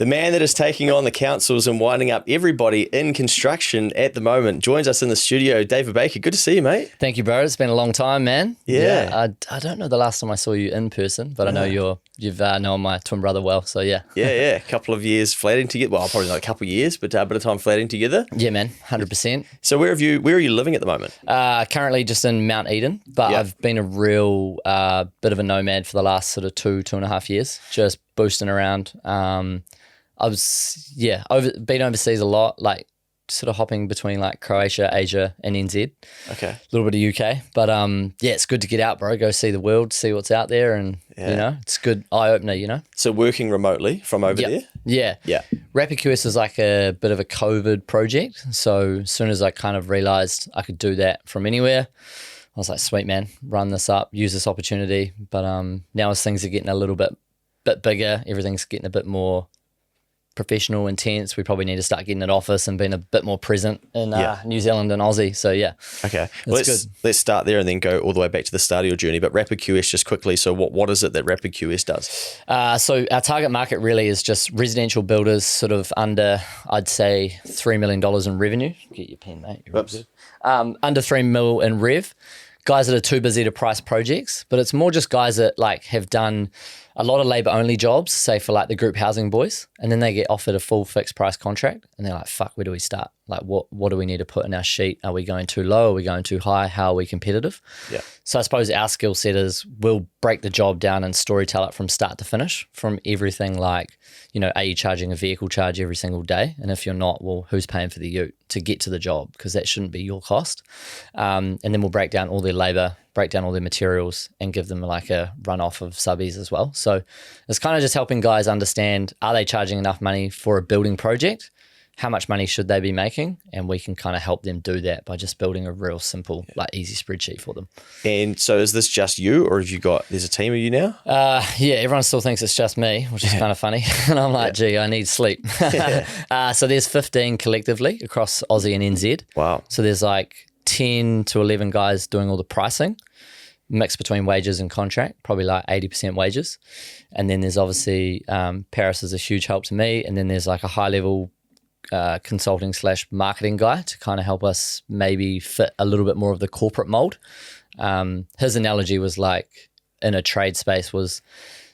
The man that is taking on the councils and winding up everybody in construction at the moment joins us in the studio. David Baker, good to see you, mate. Thank you, bro. It's been a long time, man. Yeah. I don't know the last time I saw you in person, but I know you've known my twin brother well, so yeah. Yeah. A couple of years flatting together. Well, probably not a couple of years, but a bit of time flatting together. Yeah, man, 100%. So where are you living at the moment? Currently just in Mount Eden, but Yep. I've been a real bit of a nomad for the last sort of two and a half years, just boosting around. I was, been overseas a lot, like sort of hopping between like Croatia, Asia and NZ. Okay. A little bit of UK, but it's good to get out, bro. Go see the world, see what's out there, and you know, it's a good eye opener, you know. So working remotely from over there? Yeah. RapidQS is like a bit of a COVID project. So as soon as I kind of realized I could do that from anywhere, I was like, sweet man, run this up, use this opportunity. But now as things are getting a little bit bigger, everything's getting a bit more professional, intense, we probably need to start getting an office and being a bit more present in New Zealand and Aussie. So yeah. Okay. Well, let's start there and then go all the way back to the start of your journey. But RapidQS, just quickly, so what is it that RapidQS does? So our target market really is just residential builders sort of under, I'd say, $3 million in revenue. Get your pen, mate. Whoops. Under 3 mil in rev. Guys that are too busy to price projects, but it's more just guys that like have done a lot of labor only jobs, say for like the group housing boys, and then they get offered a full fixed price contract and they're like, fuck, where do we start? Like what do we need to put in our sheet? Are we going too low? Are we going too high? How are we competitive? Yeah. So I suppose our skill set is we'll break the job down and storytell it from start to finish, from everything like, you know, are you charging a vehicle charge every single day? And if you're not, well, who's paying for the ute to get to the job? Because that shouldn't be your cost. And then we'll break down all their labor, break down all their materials and give them like a runoff of subbies as well. So it's kind of just helping guys understand, are they charging enough money for a building project? How much money should they be making? And we can kind of help them do that by just building a real simple, like easy spreadsheet for them. And so is this just you or there's a team of you now? Everyone still thinks it's just me, which is kind of funny. And I'm like, gee, I need sleep. So there's 15 collectively across Aussie and NZ. Wow. So there's like 10 to 11 guys doing all the pricing, mix between wages and contract, probably like 80% wages. And then there's obviously Paris is a huge help to me. And then there's like a high level consulting / marketing guy to kind of help us maybe fit a little bit more of the corporate mold. His analogy was like in a trade space was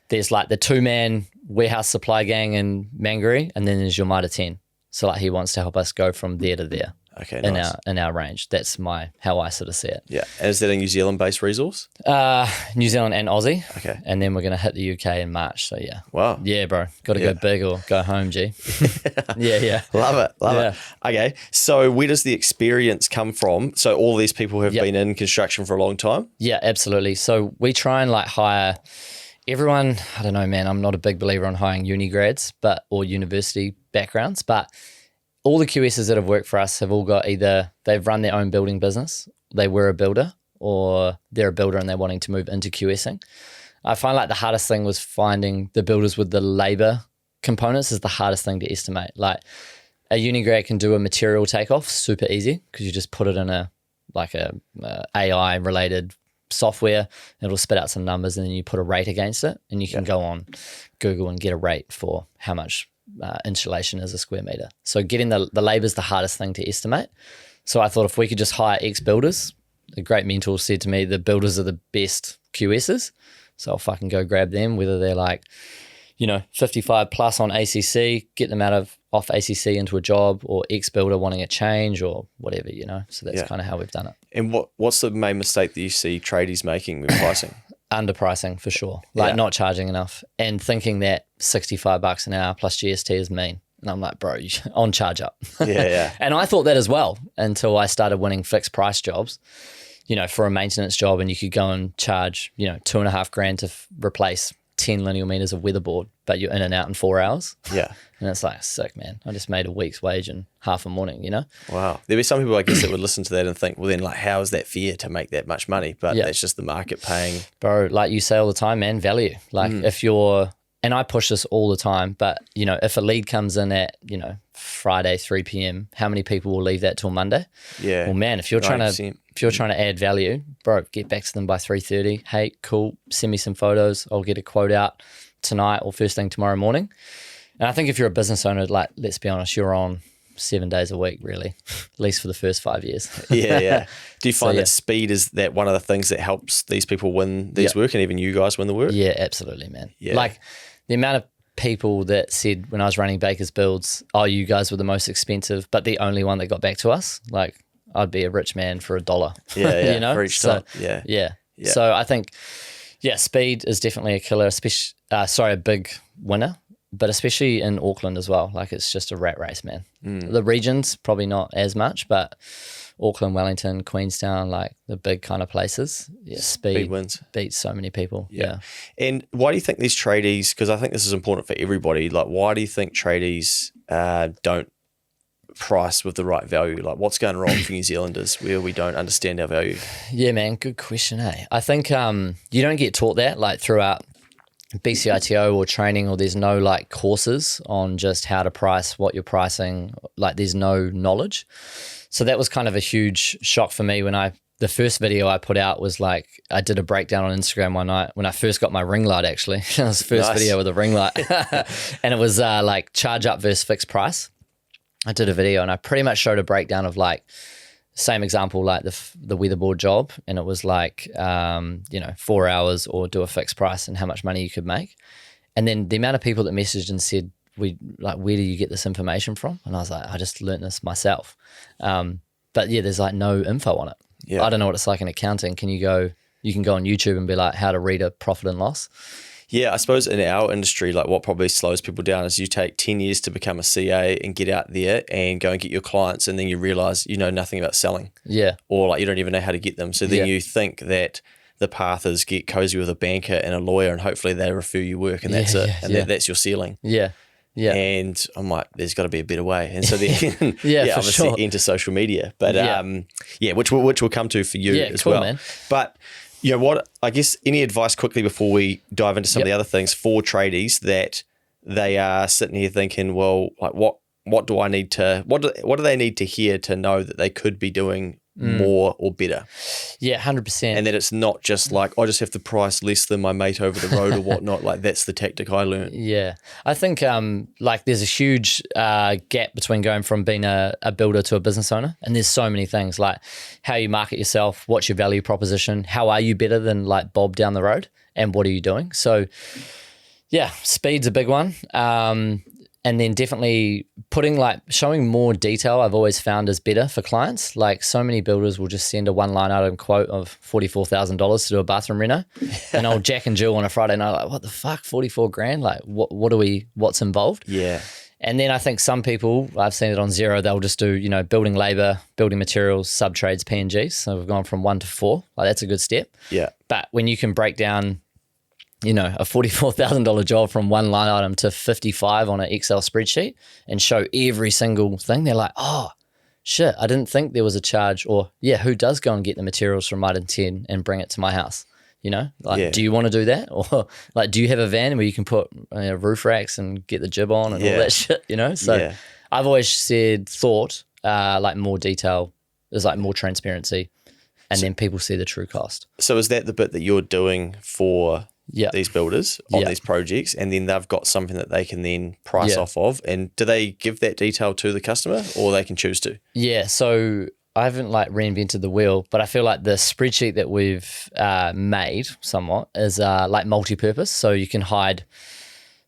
there's like the 2-man warehouse supply gang in Mangere and then there's your Mitre 10. So like he wants to help us go from there to there. Okay, nice. in our range. That's how I sort of see it. Yeah. And is that a New Zealand-based resource? New Zealand and Aussie. Okay. And then we're going to hit the UK in March. So yeah. Wow. Yeah, bro. Got to go big or go home, G. Yeah. Love it. Okay. So where does the experience come from? So all these people have been in construction for a long time? Yeah, absolutely. So we try and like hire everyone. I don't know, man. I'm not a big believer on hiring uni grads or university backgrounds, but all the QSs that have worked for us have all got either they've run their own building business, they were a builder, or they're a builder and they're wanting to move into QSing. I find like the hardest thing was finding the builders with the labor components is the hardest thing to estimate. Like a uni grad can do a material takeoff super easy because you just put it in a AI related software, it'll spit out some numbers and then you put a rate against it and you can go on Google and get a rate for how much insulation is a square meter. So getting the labor is the hardest thing to estimate. So I thought if we could just hire ex-builders, a great mentor said to me, the builders are the best QSs. So I'll fucking go grab them, whether they're like, 55 plus on ACC, get them off ACC into a job, or ex-builder wanting a change or whatever, So that's kind of how we've done it. And what's the main mistake that you see tradies making with pricing? Underpricing for sure, not charging enough and thinking that $65 an hour plus GST is mean. And I'm like, bro, on charge up. Yeah. And I thought that as well until I started winning fixed price jobs, for a maintenance job, and you could go and charge, $2,500 to replace 10 linear meters of weatherboard, but you're in and out in 4 hours. Yeah. And it's like, sick, man. I just made a week's wage in half a morning, Wow. There'd be some people, I guess, that would listen to that and think, well, then, like, how is that fair to make that much money? But that's just the market paying. Bro, like you say all the time, man, value. Like if you're, and I push this all the time, but, if a lead comes in at, Friday, 3 p.m., how many people will leave that till Monday? Yeah. Well, man, if you're trying to add value, bro, get back to them by 3:30. Hey, cool, send me some photos. I'll get a quote out tonight or first thing tomorrow morning. And I think if you're a business owner, like, let's be honest, you're on 7 days a week, really, at least for the first 5 years. Yeah. Do you find that speed is that one of the things that helps these people win these work, and even you guys win the work? Yeah, absolutely, man. Yeah. Like the amount of people that said when I was running Baker's Builds, oh, you guys were the most expensive, but the only one that got back to us, like I'd be a rich man for $1. Yeah, you know? for each time. Yeah. So I think, speed is definitely a killer, especially, a big winner, but especially in Auckland as well. Like it's just a rat race, man. The regions, probably not as much, but Auckland, Wellington, Queenstown, like the big kind of places. Yeah, speed wins. Beats so many people. Yeah. And why do you think these tradies, because I think this is important for everybody, like why do you think tradies don't price with the right value? Like what's going wrong for New Zealanders where we don't understand our value? Yeah, man, good question, eh? I think you don't get taught that like throughout BCITO or training, or there's no like courses on just how to price, what you're pricing, like there's no knowledge. So that was kind of a huge shock for me when the first video I put out was like, I did a breakdown on Instagram one night when I first got my ring light, actually. It was the first video with a ring light. And it was like charge up versus fixed price. I did a video and I pretty much showed a breakdown of like, same example, like the weatherboard job. And it was like, 4 hours or do a fixed price and how much money you could make. And then the amount of people that messaged and said, where do you get this information from? And I was like, I just learned this myself. But yeah, there's like no info on it. Yeah. I don't know what it's like in accounting. You can go on YouTube and be like, how to read a profit and loss. Yeah, I suppose in our industry, like what probably slows people down is you take 10 years to become a CA and get out there and go and get your clients, and then you realize you know nothing about selling. Yeah. Or like you don't even know how to get them. So then you think that the path is get cozy with a banker and a lawyer and hopefully they refer you work and that's it. And that's your ceiling. Yeah. Yeah. And I'm like, there's got to be a better way. And so then, for obviously sure. Into social media. But which we'll come to for you as well. Man. But you know what, I guess any advice quickly before we dive into some of the other things for tradies that they are sitting here thinking, well, like what do I need to, what do they need to hear to know that they could be doing more or better? Yeah, 100%. And that it's not just like, I just have to price less than my mate over the road or whatnot. Like that's the tactic I learned. Yeah. I think like there's a huge gap between going from being a builder to a business owner. And there's so many things like how you market yourself, what's your value proposition, how are you better than like Bob down the road, and what are you doing? So yeah, speed's a big one. And then definitely showing more detail I've always found is better for clients. Like so many builders will just send a one line item quote of $44,000 to do a bathroom reno. And old Jack and Jill on a Friday night, like, what the fuck, 44 grand? Like what's involved? Yeah. And then I think some people, I've seen it on Xero, they'll just do, building labor, building materials, sub-trades, P&Gs. So we've gone from 1 to 4. Like that's a good step. Yeah. But when you can break down a $44,000 job from one line item to 55 on an Excel spreadsheet and show every single thing, they're like, oh, shit, I didn't think there was a charge. Or, who does go and get the materials from Item 10 and bring it to my house? Do you want to do that? Or, like, do you have a van where you can put roof racks and get the jib on and all that shit, So I've always thought like more detail is like more transparency, and then people see the true cost. So is that the bit that you're doing for these builders on these projects, and then they've got something that they can then price off of? And do they give that detail to the customer, or they can choose to? Yeah, so I haven't like reinvented the wheel, but I feel like the spreadsheet that we've made somewhat is like multi-purpose. So you can hide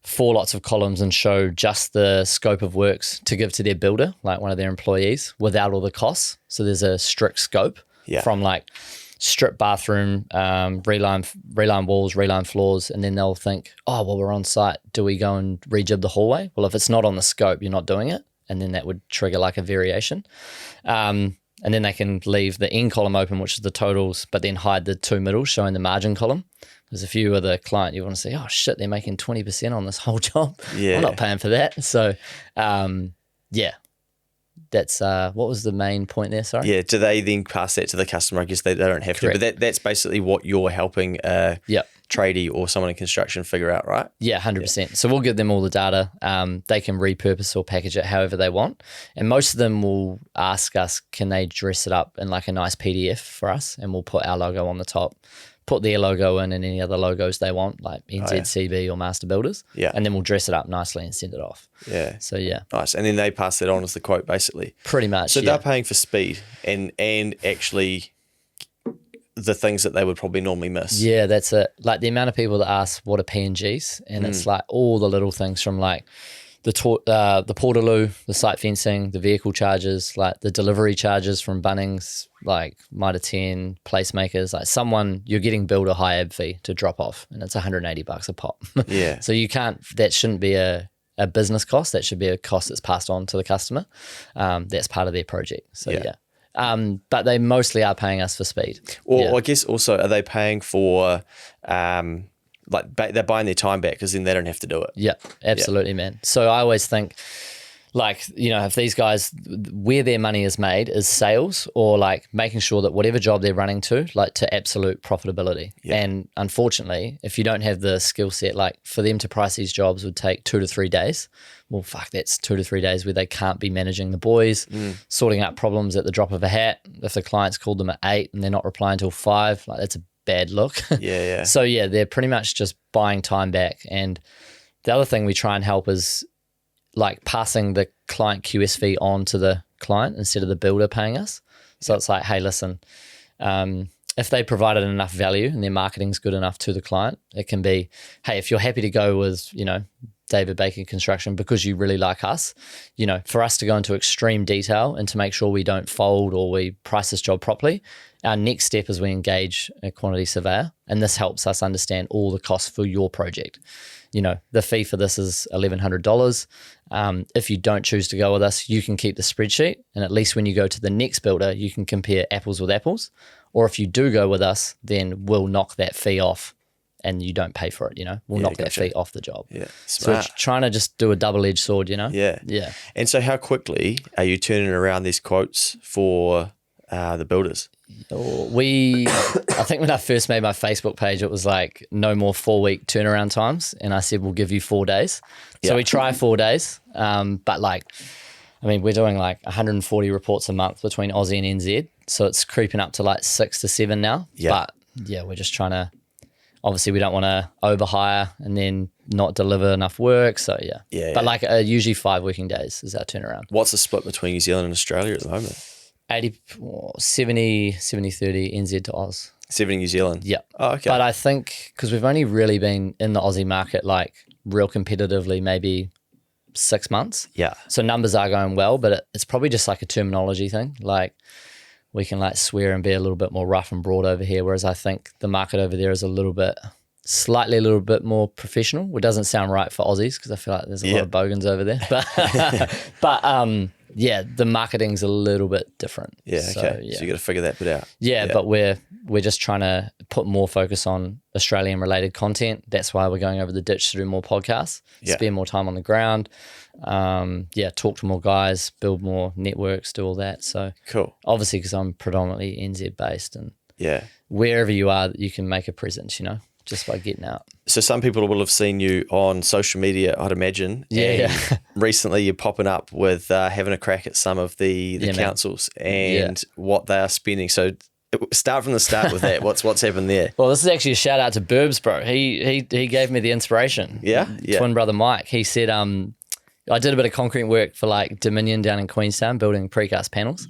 4 lots of columns and show just the scope of works to give to their builder, like one of their employees, without all the costs. So there's a strict scope from like strip bathroom, reline walls, reline floors, and then they'll think, oh, well, we're on site. Do we go and rejib the hallway? Well, if it's not on the scope, you're not doing it. And then that would trigger like a variation. And then they can leave the end column open, which is the totals, but then hide the 2 middles showing the margin column. Because if you were the client, you want to say, oh, shit, they're making 20% on this whole job. Yeah. I'm not paying for that. So, that's what was the main point there? Sorry. Yeah. Do they then pass that to the customer? I guess they don't have to, but that's basically what you're helping tradie or someone in construction figure out, right? Yeah, 100%. So we'll give them all the data. They can repurpose or package it however they want. And most of them will ask us, can they dress it up in like a nice PDF for us? And we'll put our logo on the top, put their logo in and any other logos they want, like NZCB or Master Builders. Yeah. And then we'll dress it up nicely and send it off. Yeah. So yeah. Nice. And then they pass that on as the quote, basically. Pretty much. So they're paying for speed and actually the things that they would probably normally miss. Yeah, that's it. Like the amount of people that ask what are PNGs, and it's like all the little things from like the portaloo, the site fencing, the vehicle charges, like the delivery charges from Bunnings, like Mitre 10, placemakers, like you're getting billed a high ab fee to drop off and it's $180 a pop. Yeah. So that shouldn't be a business cost. That should be a cost that's passed on to the customer. That's part of their project. So yeah. But they mostly are paying us for speed. Or I guess also, are they paying for, they're buying their time back because then they don't have to do it? Yeah, absolutely, man. So I always think, like, if these guys, where their money is made is sales or like making sure that whatever job they're running to absolute profitability. Yeah. And unfortunately, if you don't have the skill set, like for them to price these jobs would take 2 to 3 days. Well, fuck, that's 2 to 3 days where they can't be managing the boys, sorting out problems at the drop of a hat. If the client's called them at 8 and they're not replying till 5, like that's a bad look. Yeah. So yeah, they're pretty much just buying time back. And the other thing we try and help is like passing the client QS fee on to the client instead of the builder paying us. So it's like, hey, listen, if they provided enough value and their marketing's good enough to the client, it can be, hey, if you're happy to go with, David Baker Construction because you really like us, for us to go into extreme detail and to make sure we don't fold or we price this job properly, our next step is we engage a quantity surveyor, and this helps us understand all the costs for your project. The fee for this is $1,100. If you don't choose to go with us, you can keep the spreadsheet, and at least when you go to the next builder, you can compare apples with apples. Or if you do go with us, then we'll knock that fee off and you don't pay for it, we'll knock that fee off the job. Yeah, smart. So we're trying to just do a double-edged sword, Yeah. Yeah. And so how quickly are you turning around these quotes for the builders? I think when I first made my Facebook page, it was like no more 4-week turnaround times. And I said, we'll give you 4 days. So we try 4 days. But we're doing like 140 reports a month between Aussie and NZ. So it's creeping up to like 6 to 7 now. Yeah. But yeah, we're just trying to, obviously we don't want to overhire and then not deliver enough work. So yeah. But like usually 5 working days is our turnaround. What's the split between New Zealand and Australia at the moment? 70, 30 NZ to Oz. 70 New Zealand? Yeah. Oh, okay. But I think because we've only really been in the Aussie market like real competitively maybe 6 months. Yeah. So numbers are going well, but it's probably just like a terminology thing. Like we can like swear and be a little bit more rough and broad over here, whereas I think the market over there is a little bit more professional. It doesn't sound right for Aussies because I feel like there's a lot of bogans over there. But yeah, the marketing's a little bit different. Yeah, okay. So you got to figure that bit out. Yeah, but we're just trying to put more focus on Australian related content. That's why we're going over the ditch to do more podcasts, spend more time on the ground. Talk to more guys, build more networks, do all that. So cool. Obviously, because I'm predominantly NZ based, and wherever you are, you can make a presence. Just by getting out. So some people will have seen you on social media, I'd imagine. Yeah. Recently you're popping up with having a crack at some of the councils and what they are spending. So start from the start with that. What's happened there? Well, this is actually a shout out to Burbs, bro. He gave me the inspiration. Yeah. Twin brother Mike. He said, I did a bit of concrete work for like Dominion down in Queenstown, building precast panels.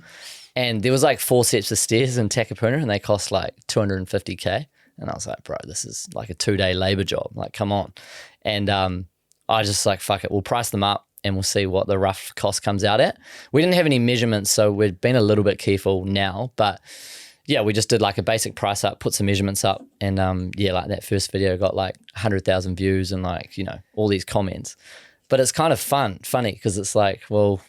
And there was like 4 sets of stairs in Takapuna and they cost like $250K. And I was like, bro, this is like a 2-day labor job. Like, come on. And I just like, fuck it. We'll price them up and we'll see what the rough cost comes out at. We didn't have any measurements, so we've been a little bit careful now. But yeah, we just did like a basic price up, put some measurements up. And like that first video got like 100,000 views and like, all these comments. But it's kind of funny because it's like, well,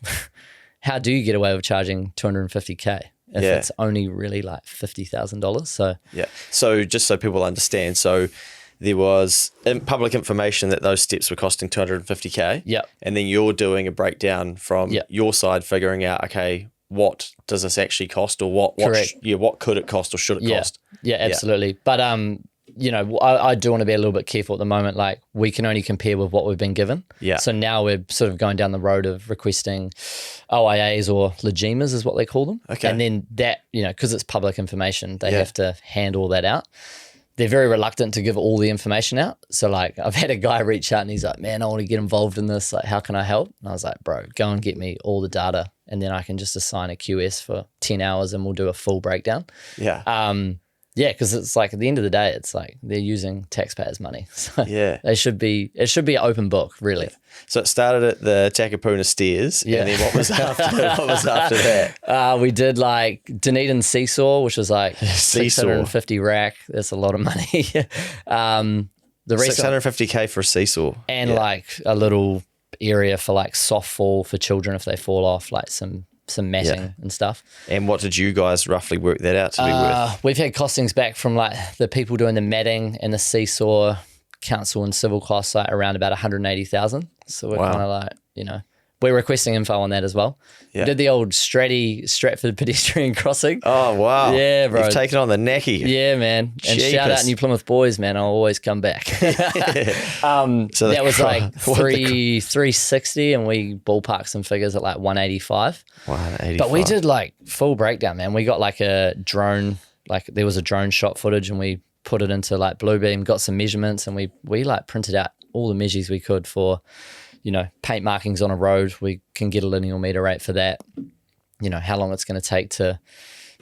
how do you get away with charging $250K? If it's only really like $50,000. So just so people understand, so there was public information that those steps were costing $250K. Yeah. And then you're doing a breakdown from your side, figuring out, okay, what does this actually cost, or what could it cost or should it cost? Yeah, absolutely. But I do want to be a little bit careful at the moment. Like we can only compare with what we've been given. Yeah. So now we're sort of going down the road of requesting OIAs or legimas is what they call them. Okay. And then that, because it's public information, they have to hand all that out. they're very reluctant to give all the information out. So like I've had a guy reach out and he's like, man, I want to get involved in this. Like, how can I help? And I was like, bro, go and get me all the data and then I can just assign a QS for 10 hours and we'll do a full breakdown. Yeah. Yeah, because it's like at the end of the day, it's like they're using taxpayers' money. So yeah. it should be an open book, really. Yeah. So it started at the Takapuna Stairs, and then what was after that? We did like Dunedin Seesaw, which was like 650 rack. That's a lot of money. The 650K for a seesaw. And like a little area for like soft fall for children if they fall off, like some matting and stuff. And what did you guys roughly work that out to be worth? We've had costings back from like the people doing the matting and the seesaw, council and civil costs, like around about 180,000. So we're kind of like, you know, we're requesting info on that as well. Yeah. We did the old Stratford pedestrian crossing. Oh, wow. Yeah, bro. You've taken on the necky. Yeah, man. And shout out New Plymouth boys, man. I'll always come back. So that was like 360 and we ballparked some figures at like 185. 185. But we did like full breakdown, man. We got like a drone, like there was a drone shot footage and we put it into like Bluebeam, got some measurements and we like printed out all the measures we could for, you know, paint markings on a road. We can get a linear meter rate for that. You know, how long it's going to take to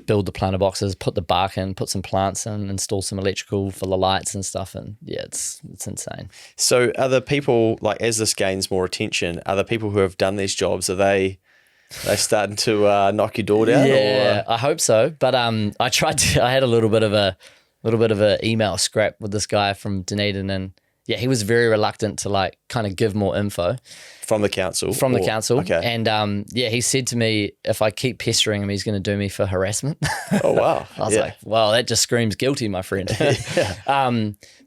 build the planter boxes, put the bark in, put some plants in, install some electrical for the lights and stuff. And yeah, it's insane. So are the people, like as this gains more attention, are the people who have done these jobs, are they starting to knock your door down? Yeah, or? I hope so. But I had a little bit of a email scrap with this guy from Dunedin, and yeah, he was very reluctant to like kind of give more info. From the council? From the council. Okay. And yeah, he said to me, if I keep pestering him, he's going to do me for harassment. Oh, wow. I was like, wow, that just screams guilty, my friend.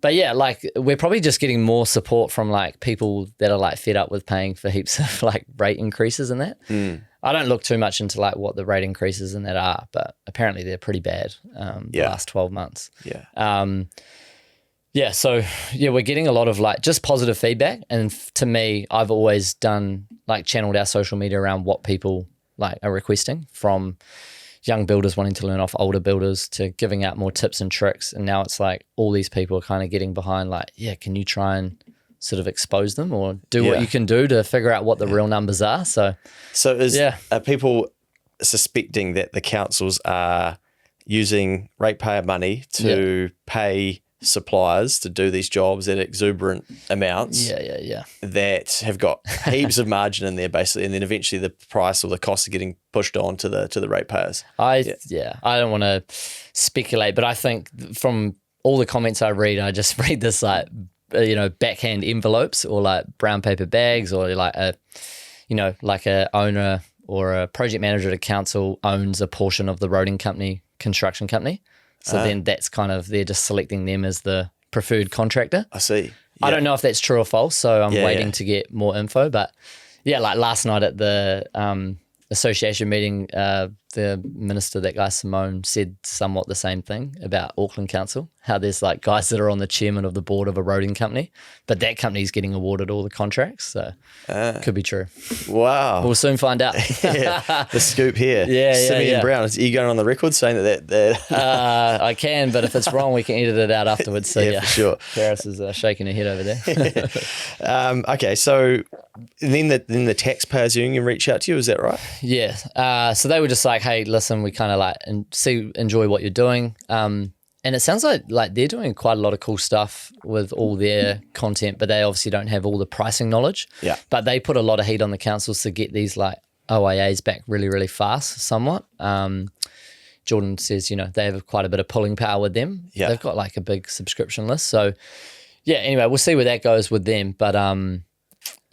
But yeah, like we're probably just getting more support from like people that are like fed up with paying for heaps of like rate increases and that. I don't look too much into like what the rate increases in that are, but apparently they're pretty bad the last 12 months. Yeah. Yeah, so yeah, we're getting a lot of like just positive feedback, and to me, I've always channeled our social media around what people like are requesting, from young builders wanting to learn off older builders to giving out more tips and tricks, and now it's like all these people are kind of getting behind like, yeah, can you try and sort of expose them or do what you can do to figure out what the real numbers are? So are people suspecting that the councils are using ratepayer money to pay suppliers to do these jobs at exuberant amounts that have got heaps of margin in there basically, and then eventually the price or the costs are getting pushed on to the ratepayers? I don't want to speculate, but I think from all the comments I read, I just read this like, you know, backhand envelopes or like brown paper bags, or like a owner or a project manager at a council owns a portion of the roading company, construction company. So then that's kind of, they're just selecting them as the preferred contractor. I see. Yeah. I don't know if that's true or false, so I'm waiting to get more info. But yeah, like last night at the association meeting, the minister, that guy Simone, said somewhat the same thing about Auckland Council, how there's like guys that are on the chairman of the board of a roading company, but that company's getting awarded all the contracts, so could be true. Wow. We'll soon find out. The scoop here. Simeon Brown, are you going on the record saying that? I can, but if it's wrong, we can edit it out afterwards. So for sure. Paris is shaking her head over there. Okay, so then the taxpayers union reach out to you, is that right? Yeah. So they were just like, hey, listen, we kind of like enjoy what you're doing. And it sounds like they're doing quite a lot of cool stuff with all their content, but they obviously don't have all the pricing knowledge. Yeah. But they put a lot of heat on the councils to get these like OIAs back really, really fast, somewhat. Jordan says, you know, they have quite a bit of pulling power with them. Yeah. They've got like a big subscription list. So yeah, anyway, we'll see where that goes with them. But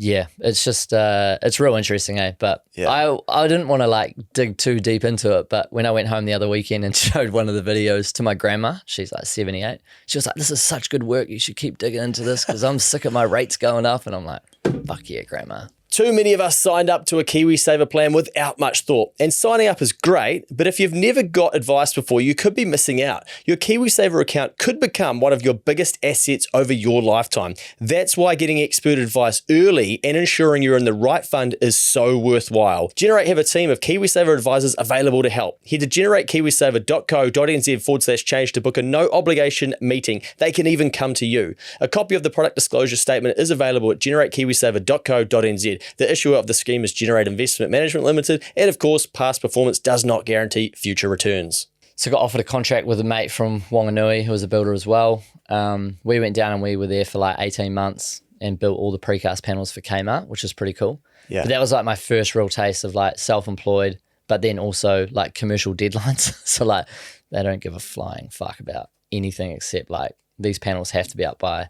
yeah, it's just it's real interesting, eh? But I didn't want to like dig too deep into it. But when I went home the other weekend and showed one of the videos to my grandma, she's like 78. She was like, "This is such good work. You should keep digging into this because I'm sick of my rates going up." And I'm like, Fuck yeah, grandma. Too many of us signed up to a KiwiSaver plan without much thought. And signing up is great, but if you've never got advice before, you could be missing out. Your KiwiSaver account could become one of your biggest assets over your lifetime. That's why getting expert advice early and ensuring you're in the right fund is so worthwhile. Generate have a team of KiwiSaver advisors available to help. Head to generatekiwisaver.co.nz/change to book a no obligation meeting. They can even come to you. A copy of the product disclosure statement is available at generatekiwisaver.co.nz. The issuer of the scheme is Generate Investment Management Limited, and of course, past performance does not guarantee future returns. So I got offered a contract with a mate from Wanganui who was a builder as well. We went down and we were there for like 18 months and built all the precast panels for Kmart, which is pretty cool. Yeah. But that was like my first real taste of like self-employed, but then also like commercial deadlines. So like they don't give a flying fuck about anything except like these panels have to be up by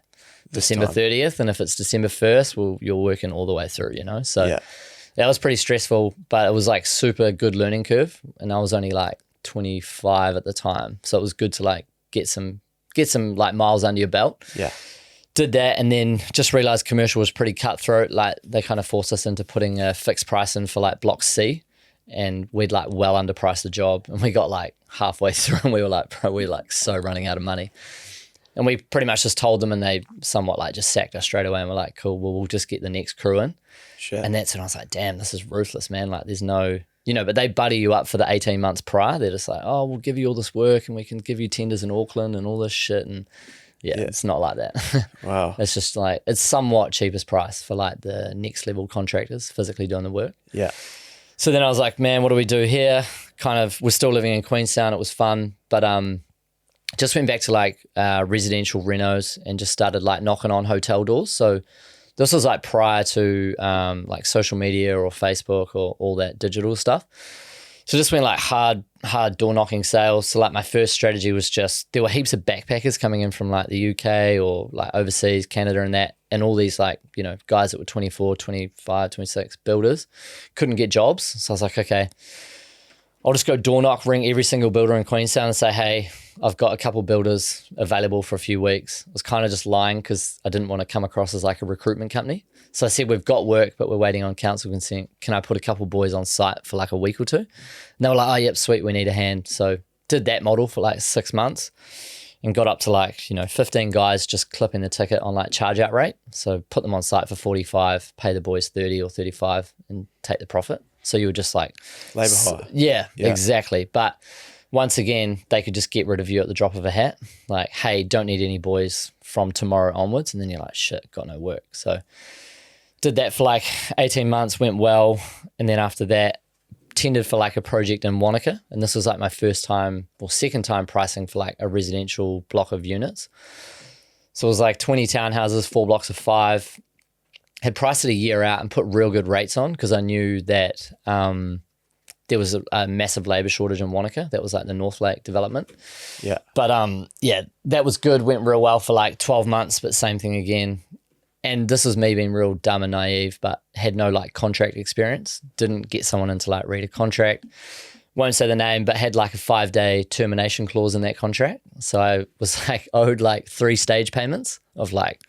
December 30th, and if it's December 1st, well, you're working all the way through, you know? So that was pretty stressful, but it was like super good learning curve, and I was only like 25 at the time. So it was good to like get some like miles under your belt. Yeah. Did that, and then just realized commercial was pretty cutthroat. Like they kind of forced us into putting a fixed price in for like block C, and we'd like well underpriced the job, and we got like halfway through and we were like, bro, we're like so running out of money. And we pretty much just told them, and they somewhat like just sacked us straight away, and we're like, cool, well, we'll just get the next crew in. Sure. And that's when I was like, damn, this is ruthless, man. Like there's no, you know, but they buddy you up for the 18 months prior. They're just like, oh, we'll give you all this work and we can give you tenders in Auckland and all this shit. And it's not like that. Wow. It's just like, it's somewhat cheapest price for like the next level contractors physically doing the work. Yeah. So then I was like, man, what do we do here? Kind of, we're still living in Queenstown. It was fun, but just went back to like residential renos and just started like knocking on hotel doors. So this was like prior to like social media or Facebook or all that digital stuff. So just went like hard door knocking sales. So like my first strategy was just, there were heaps of backpackers coming in from like the UK or like overseas, Canada and that. And all these like, you know, guys that were 24, 25, 26 builders couldn't get jobs. So I was like, okay, I'll just go door knock, ring every single builder in Queenstown and say, hey, I've got a couple builders available for a few weeks. I was kind of just lying because I didn't want to come across as like a recruitment company. So I said, we've got work, but we're waiting on council consent. Can I put a couple boys on site for like a week or two? And they were like, oh, yep, sweet, we need a hand. So did that model for like 6 months and got up to like, you know, 15 guys just clipping the ticket on like charge out rate. So put them on site for 45, pay the boys 30 or 35 and take the profit. So you were just like labor hire. Yeah, exactly. But once again, they could just get rid of you at the drop of a hat. Like, hey, don't need any boys from tomorrow onwards. And then you're like, shit, got no work. So did that for like 18 months, went well. And then after that, tendered for like a project in Wanaka. And this was like my first time or second time pricing for like a residential block of units. So it was like 20 townhouses, 4 blocks of 5. Had priced it a year out and put real good rates on because I knew that there was a massive labour shortage in Wanaka. That was like the North Lake development. Yeah. But that was good. Went real well for like 12 months, but same thing again. And this is me being real dumb and naive, but had no like contract experience. Didn't get someone in to like read a contract. Won't say the name, but had like a 5-day termination clause in that contract. So I was like owed like 3 stage payments of like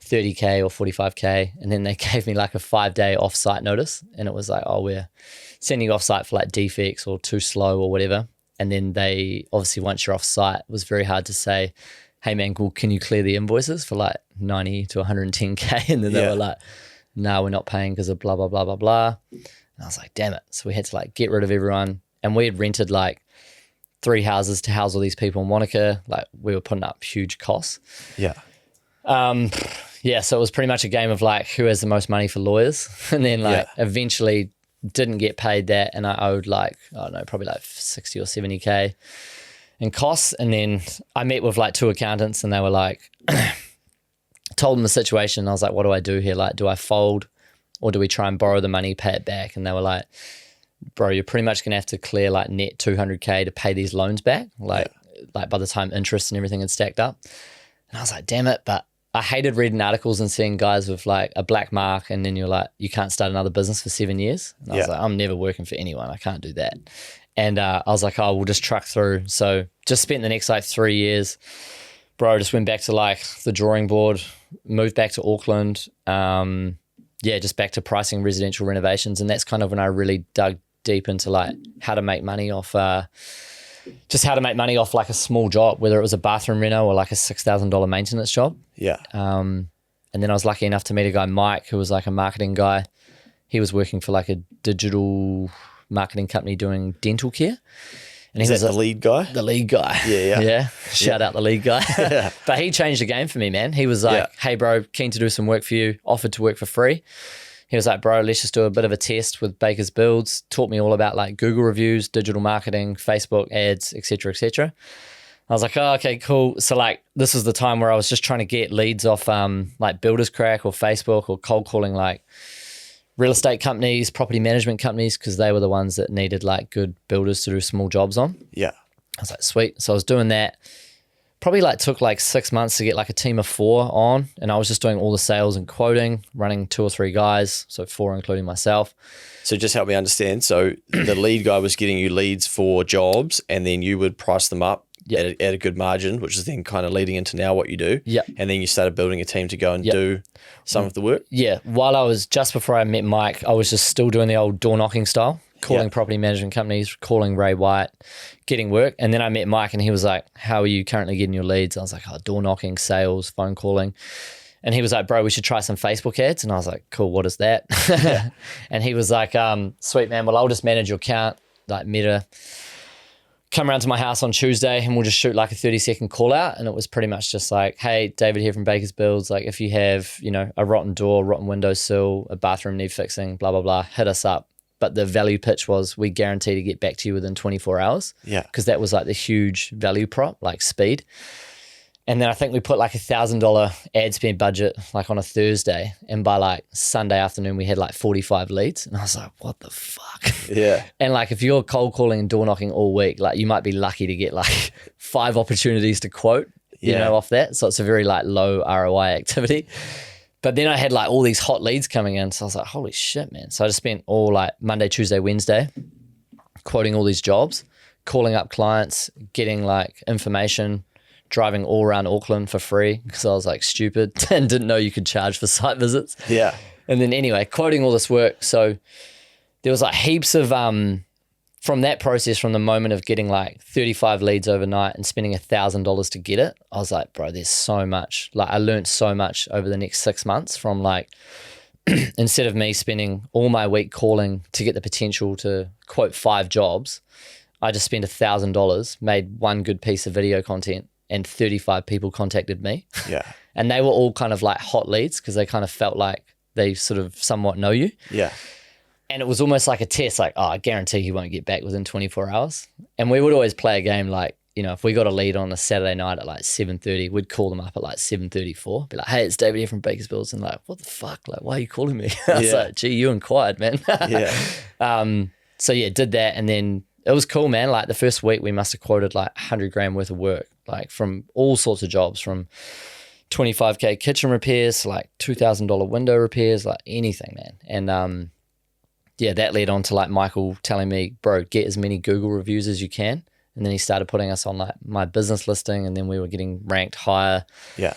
30K or 45K. And then they gave me like a 5-day off-site notice. And it was like, oh, we're sending you off-site for like defects or too slow or whatever. And then they obviously, once you're off-site, it was very hard to say, hey man, cool, can you clear the invoices for like 90 to 110K? And then they were like, no, we're not paying because of blah, blah, blah, blah, blah. And I was like, damn it. So we had to like get rid of everyone. And we had rented like 3 houses to house all these people in Wanaka. Like we were putting up huge costs. Yeah. So it was pretty much a game of like who has the most money for lawyers. And then like eventually didn't get paid that, and I owed like, I don't know, probably like 60 or 70K in costs. And then I met with like 2 accountants and they were like, told them the situation. And I was like, what do I do here? Like, do I fold or do we try and borrow the money, pay it back? And they were like, bro, you're pretty much going to have to clear like net 200K to pay these loans back. Like by the time interest and everything had stacked up. And I was like, damn it. But I hated reading articles and seeing guys with like a black mark and then you're like, you can't start another business for 7 years. And I was like, I'm never working for anyone. I can't do that. And I was like, oh, we'll just truck through. So just spent the next like 3 years, bro, just went back to like the drawing board, moved back to Auckland, just back to pricing residential renovations. And that's kind of when I really dug deep into like how to make money off just how to make money off like a small job, whether it was a bathroom reno or like a $6,000 maintenance job. Yeah. And then I was lucky enough to meet a guy, Mike, who was like a marketing guy. He was working for like a digital marketing company doing dental care. And Is he was that the lead guy? The lead guy. Yeah. Shout out the lead guy. Yeah. But he changed the game for me, man. He was like, hey, bro, keen to do some work for you, offered to work for free. He was like, bro, let's just do a bit of a test with Baker's Builds. Taught me all about like Google reviews, digital marketing, Facebook ads, et cetera, et cetera. I was like, oh, okay, cool. So like this was the time where I was just trying to get leads off like Builders Crack or Facebook or cold calling like real estate companies, property management companies, because they were the ones that needed like good builders to do small jobs on. Yeah. I was like, sweet. So I was doing that. Probably like took like 6 months to get like a team of 4 on, and I was just doing all the sales and quoting, running 2 or 3 guys, so 4 including myself. So just help me understand. So the lead guy was getting you leads for jobs, and then you would price them up at a good margin, which is then kind of leading into now what you do. Yeah. And then you started building a team to go and do some of the work. Yeah. While I was, just before I met Mike, I was just still doing the old door knocking style, calling property management companies, calling Ray White, getting work. And then I met Mike and he was like, how are you currently getting your leads? I was like, oh, door knocking, sales, phone calling. And he was like, bro, we should try some Facebook ads. And I was like, cool, what is that? And he was like, sweet, man, well, I'll just manage your account, like Meta. Come around to my house on Tuesday and we'll just shoot like a 30-second call out. And it was pretty much just like, hey, David here from Baker's Builds. Like if you have, you know, a rotten door, rotten windowsill, a bathroom need fixing, blah, blah, blah, hit us up. But the value pitch was we guarantee to get back to you within 24 hours. Yeah. Because that was like the huge value prop, like speed. And then I think we put like $1,000 ad spend budget like on a Thursday. And by like Sunday afternoon, we had like 45 leads. And I was like, what the fuck? Yeah. And like if you're cold calling and door knocking all week, like you might be lucky to get like 5 opportunities to quote, you know, off that. So it's a very like low ROI activity. But then I had like all these hot leads coming in. So I was like, holy shit, man. So I just spent all like Monday, Tuesday, Wednesday quoting all these jobs, calling up clients, getting like information, driving all around Auckland for free because I was like stupid and didn't know you could charge for site visits. Yeah. And then anyway, quoting all this work. So there was like heaps of, from that process, from the moment of getting like 35 leads overnight and spending $1,000 to get it, I was like, bro, there's so much. Like I learned so much over the next 6 months from like, instead of me spending all my week calling to get the potential to quote 5 jobs, I just spent $1,000, made one good piece of video content, and 35 people contacted me. Yeah. And they were all kind of like hot leads because they kind of felt like they sort of somewhat know you. Yeah. And it was almost like a test, like, oh, I guarantee he won't get back within 24 hours. And we would always play a game like, you know, if we got a lead on a Saturday night at like 7:30, we'd call them up at like 7:34, be like, hey, it's David here from Baker's Builds. And like, what the fuck? Like, why are you calling me? I was like, gee, you inquired, man. Yeah. So yeah, did that. And then it was cool, man. Like the first week we must have quoted like 100 grand worth of work, like from all sorts of jobs, from 25K kitchen repairs to like $2,000 window repairs, like anything, man. And yeah, that led on to like Michael telling me, bro, get as many Google reviews as you can. And then he started putting us on like my business listing, and then we were getting ranked higher. Yeah.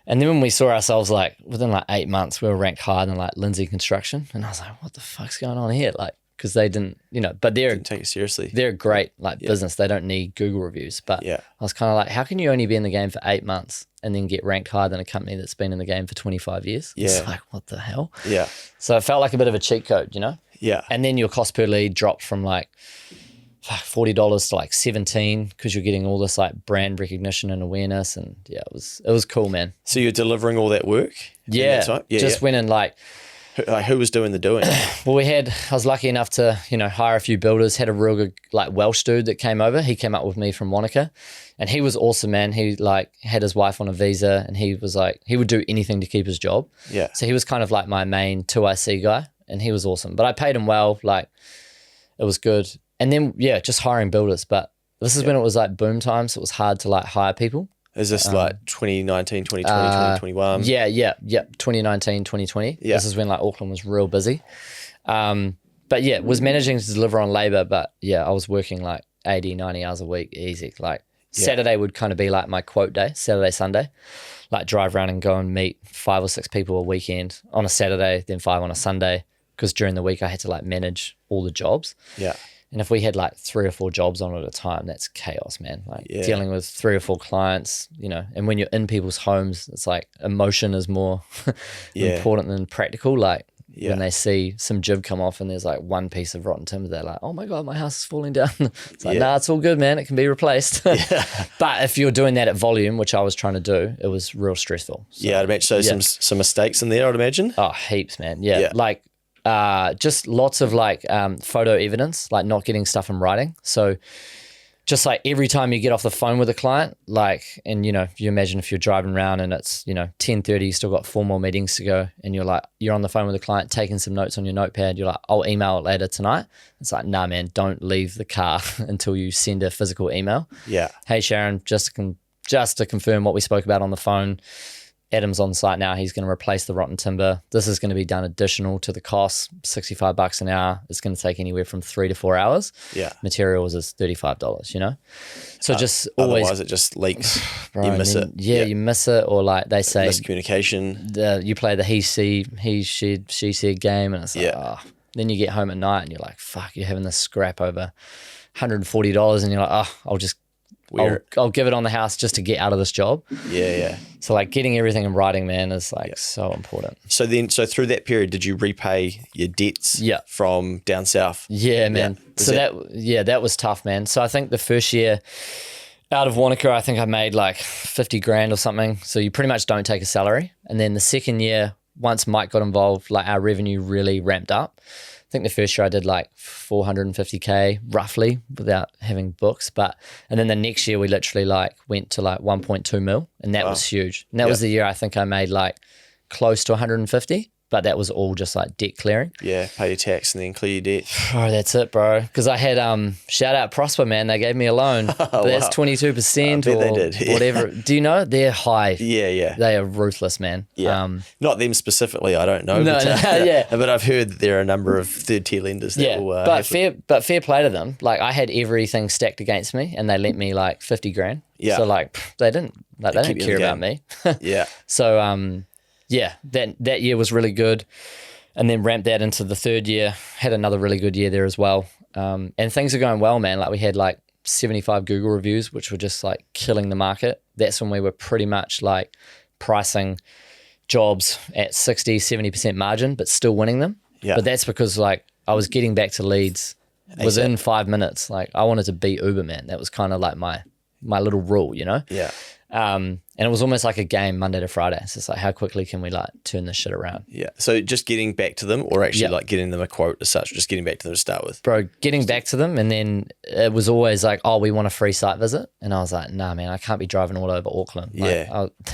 And then when we saw ourselves like within like 8 months, we were ranked higher than like Lindsay Construction. And I was like, what the fuck's going on here? Like, because they didn't, you know, but didn't take it seriously. They're a great like business. They don't need Google reviews. But I was kind of like, how can you only be in the game for 8 months and then get ranked higher than a company that's been in the game for 25 years? Yeah. It's like, what the hell? Yeah. So it felt like a bit of a cheat code, you know? Yeah. And then your cost per lead dropped from like $40 to like 17 because you're getting all this like brand recognition and awareness. And yeah, it was cool, man. So you're delivering all that work? Yeah. Just went in like, who was doing the doing? Well, I was lucky enough to, you know, hire a few builders, had a real good like Welsh dude that came over. He came up with me from Wanaka and he was awesome, man. He like had his wife on a visa and he was like, he would do anything to keep his job. Yeah. So he was kind of like my main 2IC guy and he was awesome. But I paid him well, like it was good. And then, yeah, just hiring builders. But this is when it was like boom time. So it was hard to like hire people. Is this like 2019, 2020, 2021? Yeah. 2019, 2020. Yeah. This is when like Auckland was real busy. But yeah, was managing to deliver on labor. But yeah, I was working like 80, 90 hours a week, easy. Like Saturday would kind of be like my quote day, Saturday, Sunday. Like drive around and go and meet 5 or 6 people a weekend on a Saturday, then 5 on a Sunday. Because during the week I had to like manage all the jobs. Yeah. And if we had like 3 or 4 jobs on at a time, that's chaos, man. Like dealing with 3 or 4 clients, you know, and when you're in people's homes, it's like emotion is more important than practical. Like when they see some jib come off and there's like one piece of rotten timber, they're like, oh my God, my house is falling down. It's like, nah, it's all good, man. It can be replaced. But if you're doing that at volume, which I was trying to do, it was real stressful. So, I'd imagine some mistakes in there, I'd imagine. Oh, heaps, man. Like, just lots of like photo evidence, like not getting stuff in writing. So just like every time you get off the phone with a client, like, and you know, you imagine if you're driving around and it's, you know, 10:30, you still got 4 more meetings to go, and you're on the phone with a client taking some notes on your notepad. You're like, I'll email it later tonight. It's like, nah, man, don't leave the car until you send a physical email. Yeah. Hey, Sharon, just to confirm what we spoke about on the phone. Adam's on site now. He's going to replace the rotten timber. This is going to be done additional to the cost, $65 an hour. It's going to take anywhere from 3 to 4 hours. Yeah. Materials is $35, you know? So just always. Otherwise it just leaks. Bro, you miss it. Yeah, you miss it. Or like they say. Miscommunication. You play the he said, she said game, and it's like, then you get home at night and you're like, fuck, you're having this scrap over $140 and you're like, I'll give it on the house just to get out of this job. Yeah. So like getting everything in writing, man, is like so important. So through that period, did you repay your debts from down south? Yeah, man. Yeah. That was tough, man. So I think the first year out of Wanaka, I think I made like 50 grand or something. So you pretty much don't take a salary. And then the second year, once Mike got involved, like our revenue really ramped up. I think the first year I did like 450K roughly without having books, and then the next year we literally like went to like 1.2 mil, and that was huge. And that was the year I think I made like close to 150, but that was all just like debt clearing. Yeah, pay your tax and then clear your debt. Oh, that's it, bro. Because I had shout out Prosper, man. They gave me a loan. That's 22% or they did. Whatever. Do you know? They're high. Yeah. They are ruthless, man. Yeah. Not them specifically, I don't know. But I've heard that there are a number of third-tier lenders that will... But fair play to them. Like I had everything stacked against me and they lent me like 50 grand. Yeah. So like they didn't care about me. Yeah. So that year was really good, and then ramped that into the third year. Had another really good year there as well, and things are going well, man. Like we had like 75 Google reviews, which were just like killing the market. That's when we were pretty much like pricing jobs at 60-70% margin, but still winning them. Yeah. But that's because like I was getting back to leads within 5 minutes. Like I wanted to beat Uber, man. That was kind of like my little rule, you know? Yeah. And it was almost like a game Monday to Friday. It's just like, how quickly can we like turn this shit around? Yeah. So just getting back to them, or actually like getting them a quote as such, just getting back to them to start with? Bro, getting back to them, and then it was always like, oh, we want a free site visit. And I was like, nah, man, I can't be driving all over Auckland. Like,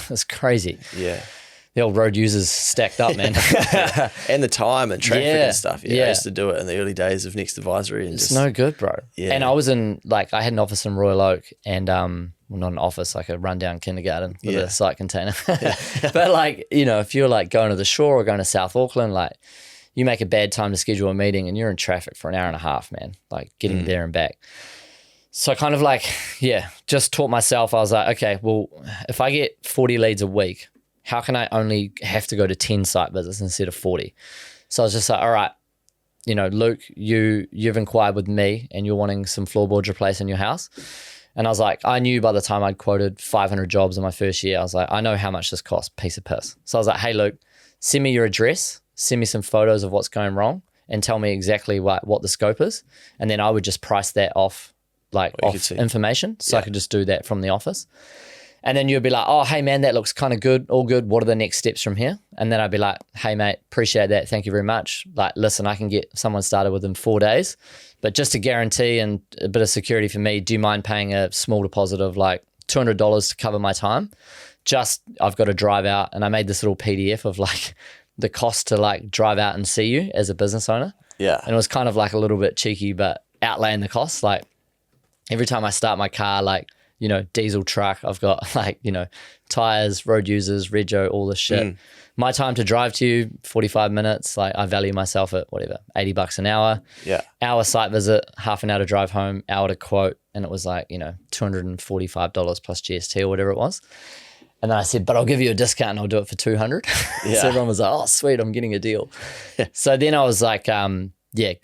it's crazy. Yeah. The old road users stacked up, man. And the time and traffic and stuff. Yeah. I used to do it in the early days of Next Advisory. And it's no good, bro. Yeah. And I was in, like, I had an office in Royal Oak, and well, not an office, like a rundown kindergarten with a site container. But like, you know, if you're like going to the shore or going to South Auckland, like you make a bad time to schedule a meeting and you're in traffic for an hour and a half, man, like getting there and back. So I kind of like, just taught myself. I was like, okay, well, if I get 40 leads a week, how can I only have to go to 10 site visits instead of 40? So I was just like, all right, you know, Luke, you've inquired with me and you're wanting some floorboards replaced in your house. And I was like, I knew by the time I'd quoted 500 jobs in my first year, I was like, I know how much this costs, piece of piss. So I was like, hey, Luke, send me your address, send me some photos of what's going wrong, and tell me exactly what the scope is. And then I would just price that off, like off information. So I could just do that from the office. And then you'd be like, oh, hey, man, that looks kind of good, all good. What are the next steps from here? And then I'd be like, hey, mate, appreciate that. Thank you very much. Like, listen, I can get someone started within 4 days. But just to guarantee and a bit of security for me, do you mind paying a small deposit of like $200 to cover my time? Just, I've got to drive out. And I made this little PDF of like the cost to like drive out and see you as a business owner. Yeah. And it was kind of like a little bit cheeky, but outlaying the costs. Like every time I start my car, like, you know, diesel truck, I've got like, you know, tires, road users, rego, all this shit. My time to drive to you, 45 minutes. Like I value myself at whatever, $80 an hour. Yeah. Hour site visit, half an hour to drive home, hour to quote, and it was like, $245 plus GST or whatever it was. And then I said, but I'll give you a discount and I'll do it for 200. So everyone was like, oh, sweet, I'm getting a deal. So then I was like,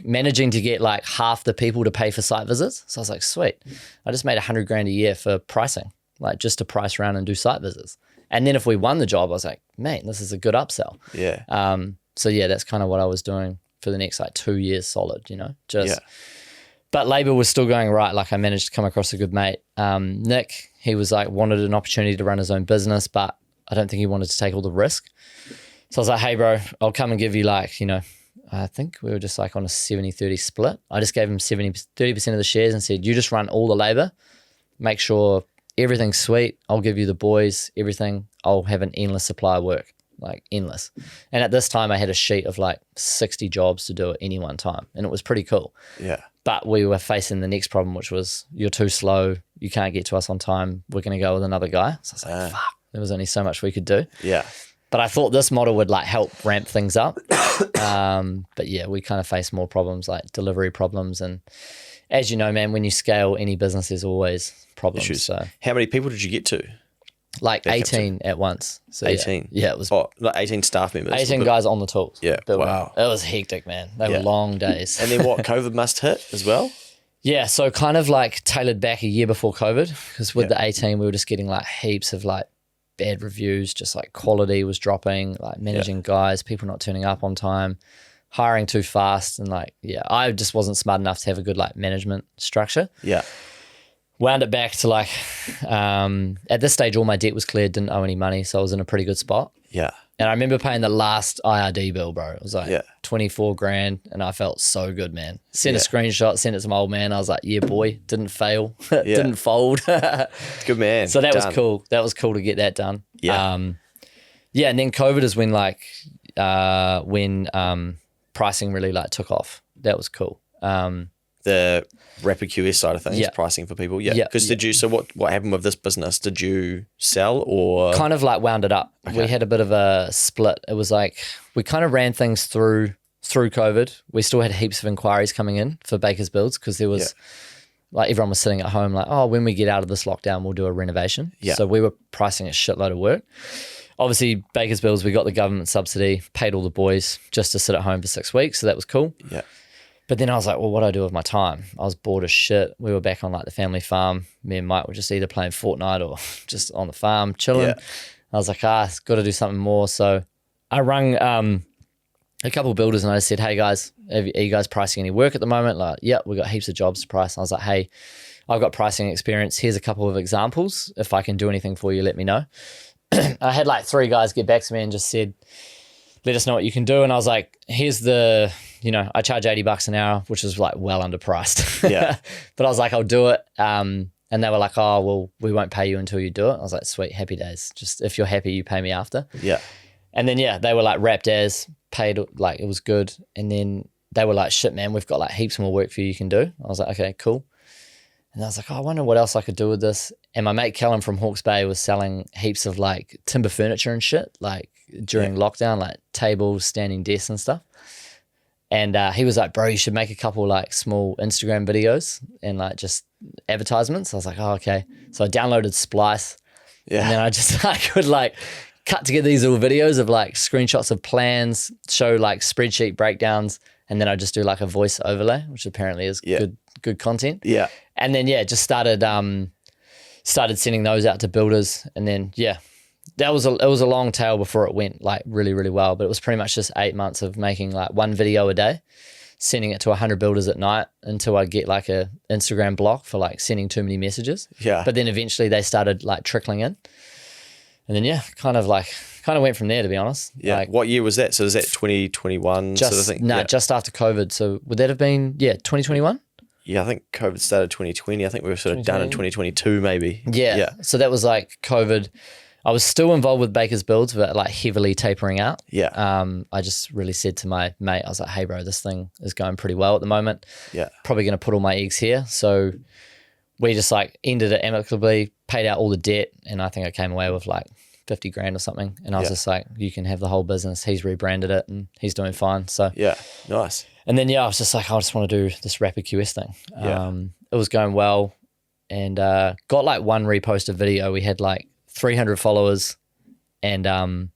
managing to get like half the people to pay for site visits. So I was like, sweet, I just made $100,000 a year for pricing, like just to price around and do site visits. And then if we won the job, I was like, mate, this is a good upsell. Yeah. So yeah, that's kind of what I was doing for the next like 2 years solid, But labor was still going right. Like I managed to come across a good mate. Nick, he was like, wanted an opportunity to run his own business, but I don't think he wanted to take all the risk. So I was like, hey bro, I'll come and give you like, I think we were just like on a 70-30 split. I just gave him 30% of the shares and said, you just run all the labor, make sure everything's sweet. I'll give you the boys, everything. I'll have an endless supply of work, like endless. And at this time I had a sheet of like 60 jobs to do at any one time. And it was pretty cool. Yeah. But we were facing the next problem, which was you're too slow. You can't get to us on time. We're going to go with another guy. So I was like, fuck, there was only so much we could do. Yeah. But I thought this model would like help ramp things up. But yeah, we kind of face more problems like delivery problems. And as you know, man, when you scale any business, there's always problems. Issues. So how many people did you get to? Like 18 at once. So 18? Yeah, it was. Oh, like 18 staff members? 18 guys on the tools. Yeah, wow. It was hectic, man. They were long days. And then what, COVID must hit as well? Yeah, so kind of like tailored back a year before COVID, because with the 18, we were just getting like heaps of like bad reviews, just like quality was dropping, like managing guys, people not turning up on time, hiring too fast. And like, I just wasn't smart enough to have a good like management structure. Yeah. Wound it back to like, at this stage, all my debt was cleared, didn't owe any money. So I was in a pretty good spot. Yeah. And I remember paying the last IRD bill, bro. It was like 24 grand and I felt so good, man. Sent a screenshot, sent it to my old man. I was like, yeah, boy, didn't fail, didn't fold. Good man. So that was cool. That was cool to get that done. Yeah. And then COVID is when like, pricing really like took off. That was cool. The RapidQS side of things, pricing for people. Yeah. Because so what happened with this business? Did you sell or? Kind of like wound it up. Okay. We had a bit of a split. It was like, we kind of ran things through COVID. We still had heaps of inquiries coming in for Baker's Builds because there was like everyone was sitting at home like, oh, when we get out of this lockdown, we'll do a renovation. Yeah. So we were pricing a shitload of work. Obviously, Baker's Builds, we got the government subsidy, paid all the boys just to sit at home for 6 weeks. So that was cool. Yeah. But then I was like, well, what do I do with my time? I was bored as shit. We were back on like the family farm. Me and Mike were just either playing Fortnite or just on the farm chilling. Yeah. I was like, got to do something more. So I rung a couple of builders and I just said, hey guys, are you guys pricing any work at the moment? Like, yeah, we got heaps of jobs to price. And I was like, hey, I've got pricing experience. Here's a couple of examples. If I can do anything for you, let me know. I had like 3 guys get back to me and just said, let us know what you can do. And I was like, here's the, I charge $80 an hour, which is like well underpriced. Yeah. But I was like, I'll do it. And they were like, oh, well, we won't pay you until you do it. I was like, sweet, happy days. Just if you're happy, you pay me after. Yeah. And then, they were like wrapped as paid, like it was good. And then they were like, shit, man, we've got like heaps more work for you can do. I was like, okay, cool. And I was like, I wonder what else I could do with this. And my mate Callum from Hawke's Bay was selling heaps of like timber furniture and shit, like during lockdown, like tables, standing desks and stuff. And he was like, bro, you should make a couple like small Instagram videos and like just advertisements. I was like, oh, okay. So I downloaded Splice. Yeah. And then I just could like cut together these little videos of like screenshots of plans, show like spreadsheet breakdowns. And then I just do like a voice overlay, which apparently is good content. Yeah. And then, just started sending those out to builders. And then, it was a long tail before it went like really, really well. But it was pretty much just 8 months of making like one video a day, sending it to 100 builders at night until I get like a Instagram block for like sending too many messages. Yeah. But then eventually they started like trickling in. And then, kind of went from there, to be honest. Yeah. Like, what year was that? So is that 2021 sort of thing? No, just after COVID. So would that have been, 2021? Yeah, I think COVID started 2020. I think we were sort of done in 2022 maybe. Yeah. So that was like COVID. I was still involved with Baker's Builds, but like heavily tapering out. Yeah. I just really said to my mate, I was like, hey bro, this thing is going pretty well at the moment. Yeah. Probably going to put all my eggs here. So we just like ended it amicably, paid out all the debt. And I think I came away with like 50 grand or something. And I was just like, you can have the whole business. He's rebranded it and he's doing fine. So yeah, nice. And then, I was just like, I just want to do this RapidQS thing. Yeah. It was going well. and got like one reposted video. We had like 300 followers, and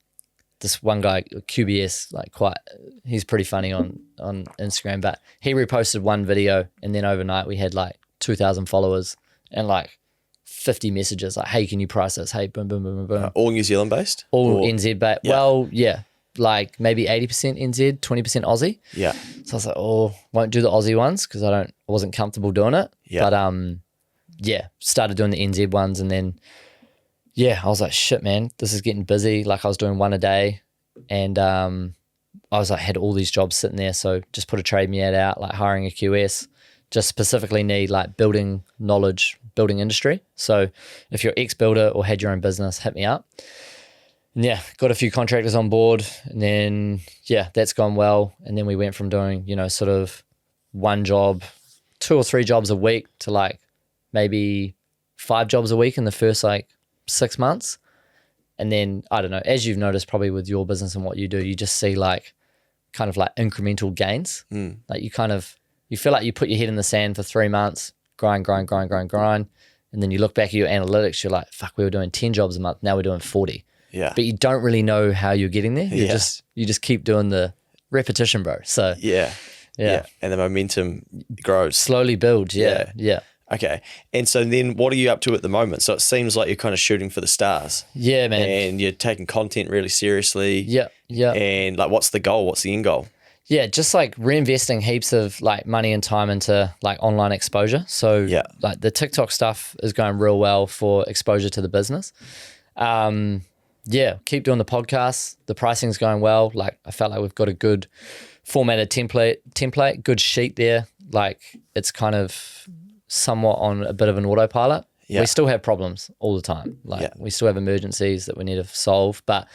this one guy, QBS, like he's pretty funny on Instagram, but he reposted one video, and then overnight we had like 2,000 followers and like 50 messages like, hey, can you price this? Hey, boom, boom, boom, boom, boom. All New Zealand based? All NZ, but well, yeah, like maybe 80% NZ, 20% Aussie. Yeah. So I was like, oh, won't do the Aussie ones because I wasn't comfortable doing it. Yeah. But started doing the NZ ones, and then I was like, shit, man, this is getting busy. Like I was doing one a day, and I was like, had all these jobs sitting there. So just put a trade me out, like hiring a QS. Just specifically need like building knowledge, building industry. So if you're ex-builder or had your own business, hit me up. And got a few contractors on board, and then that's gone well. And then we went from doing, sort of one job, 2 or 3 jobs a week to like maybe 5 jobs a week in the first like 6 months. And then I don't know, as you've noticed probably with your business and what you do, you just see like kind of like incremental gains. Like you feel like you put your head in the sand for 3 months, grind. And then you look back at your analytics, you're like, fuck, we were doing 10 jobs a month. Now we're doing 40. Yeah. But you don't really know how you're getting there. You just keep doing the repetition, bro. So yeah. And the momentum grows. Slowly builds. Yeah. Okay. And so then what are you up to at the moment? So it seems like you're kind of shooting for the stars. Yeah, man. And you're taking content really seriously. Yeah. And like, what's the goal? What's the end goal? Yeah, just like reinvesting heaps of like money and time into like online exposure. So like the TikTok stuff is going real well for exposure to the business. Keep doing the podcast. The pricing's going well. Like I felt like we've got a good formatted template, good sheet there. Like it's kind of somewhat on a bit of an autopilot. Yeah. We still have problems all the time. Like we still have emergencies that we need to solve. But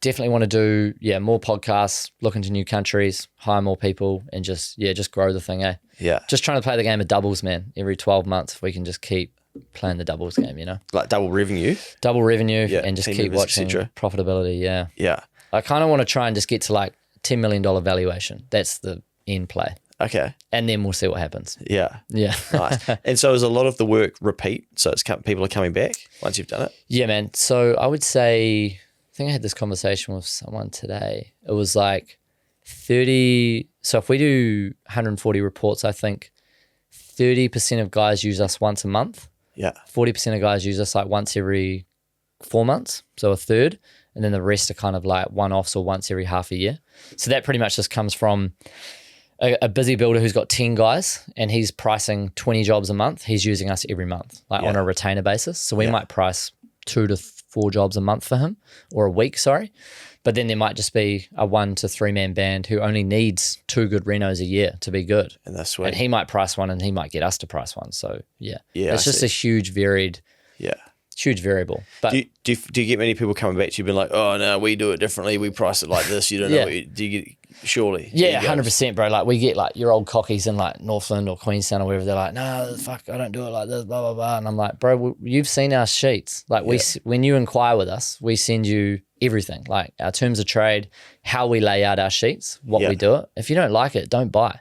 definitely want to do more podcasts, look into new countries, hire more people, and just grow the thing, eh? Yeah. Just trying to play the game of doubles, man. Every 12 months, if we can just keep playing the doubles game, Like double revenue, and just keep watching profitability. Yeah. I kind of want to try and just get to like $10 million valuation. That's the end play. Okay. And then we'll see what happens. Yeah. Nice. And so is a lot of the work repeat? So people are coming back once you've done it? Yeah, man. So I would say, I think I had this conversation with someone today. It was like 30. So if we do 140 reports, I think 30% of guys use us once a month. Yeah. 40% of guys use us like once every 4 months. So a third. And then the rest are kind of like one-offs or once every half a year. So that pretty much just comes from a busy builder who's got 10 guys and he's pricing 20 jobs a month. He's using us every month, like on a retainer basis. So we might price 2 to 4 jobs a month for him, or a week, sorry. But then there might just be a 1 to 3 man band who only needs 2 good renos a year to be good. And that's sweet. And he might price one and he might get us to price one. So it's just a huge variable. But do you get many people coming back to you being like, oh no, we do it differently, we price it like this, you don't know do you get, surely? Yeah, 100%, bro. Like we get like your old cockies in like Northland or Queenstown or wherever, they're like, no, fuck, I don't do it like this, blah, blah, blah. And I'm like, bro, you've seen our sheets. Like when you inquire with us, we send you everything, like our terms of trade, how we lay out our sheets, what we do it. If you don't like it, don't buy,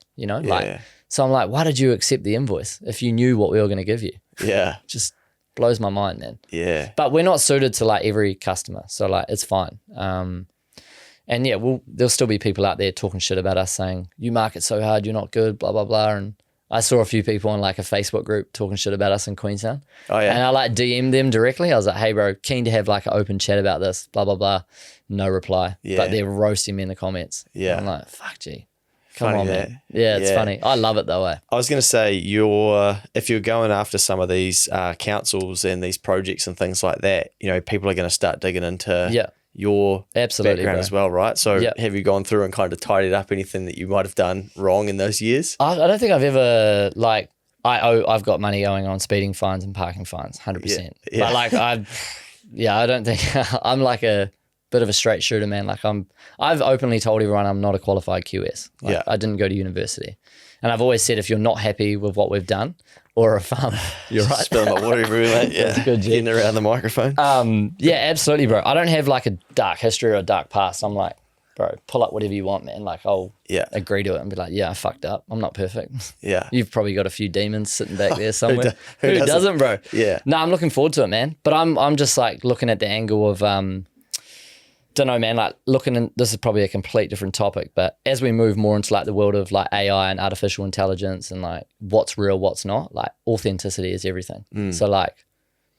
So I'm like, why did you accept the invoice if you knew what we were going to give you? Yeah. Just blows my mind, man. Yeah. But we're not suited to like every customer. So like, it's fine. And there'll still be people out there talking shit about us saying, you market so hard, you're not good, blah, blah, blah. And I saw a few people in like a Facebook group talking shit about us in Queenstown. Oh, yeah. And I like DM'd them directly. I was like, hey, bro, keen to have like an open chat about this, blah, blah, blah. No reply. Yeah. But they're roasting me in the comments. Yeah. I'm like, fuck, gee. Come on, man. Yeah, it's funny. I love it though. I was going to say, if you're going after some of these councils and these projects and things like that, people are going to start digging into your background as well, right? So have you gone through and kind of tidied up anything that you might have done wrong in those years? I don't think I've ever I've got money going on speeding fines and parking fines, 100%. Yeah. But like I don't think I'm like a bit of a straight shooter, man. Like I've openly told everyone I'm not a qualified QS. I didn't go to university. And I've always said, if you're not happy with what we've done or a farm, you're right. Spilling my water everywhere, mate. Yeah. That's good, getting around the microphone. Yeah, absolutely, bro. I don't have like a dark history or a dark past. I'm like bro, pull up whatever you want, man. Like, I'll agree to it and be like, yeah, I fucked up. I'm not perfect. Yeah. You've probably got a few demons sitting back there somewhere. Who doesn't, bro? Yeah. No, I'm looking forward to it, man. But I'm just like looking at the angle of, don't know, man, like this is probably a complete different topic, but as we move more into like the world of like AI and artificial intelligence and like what's real, what's not, like authenticity is everything. So like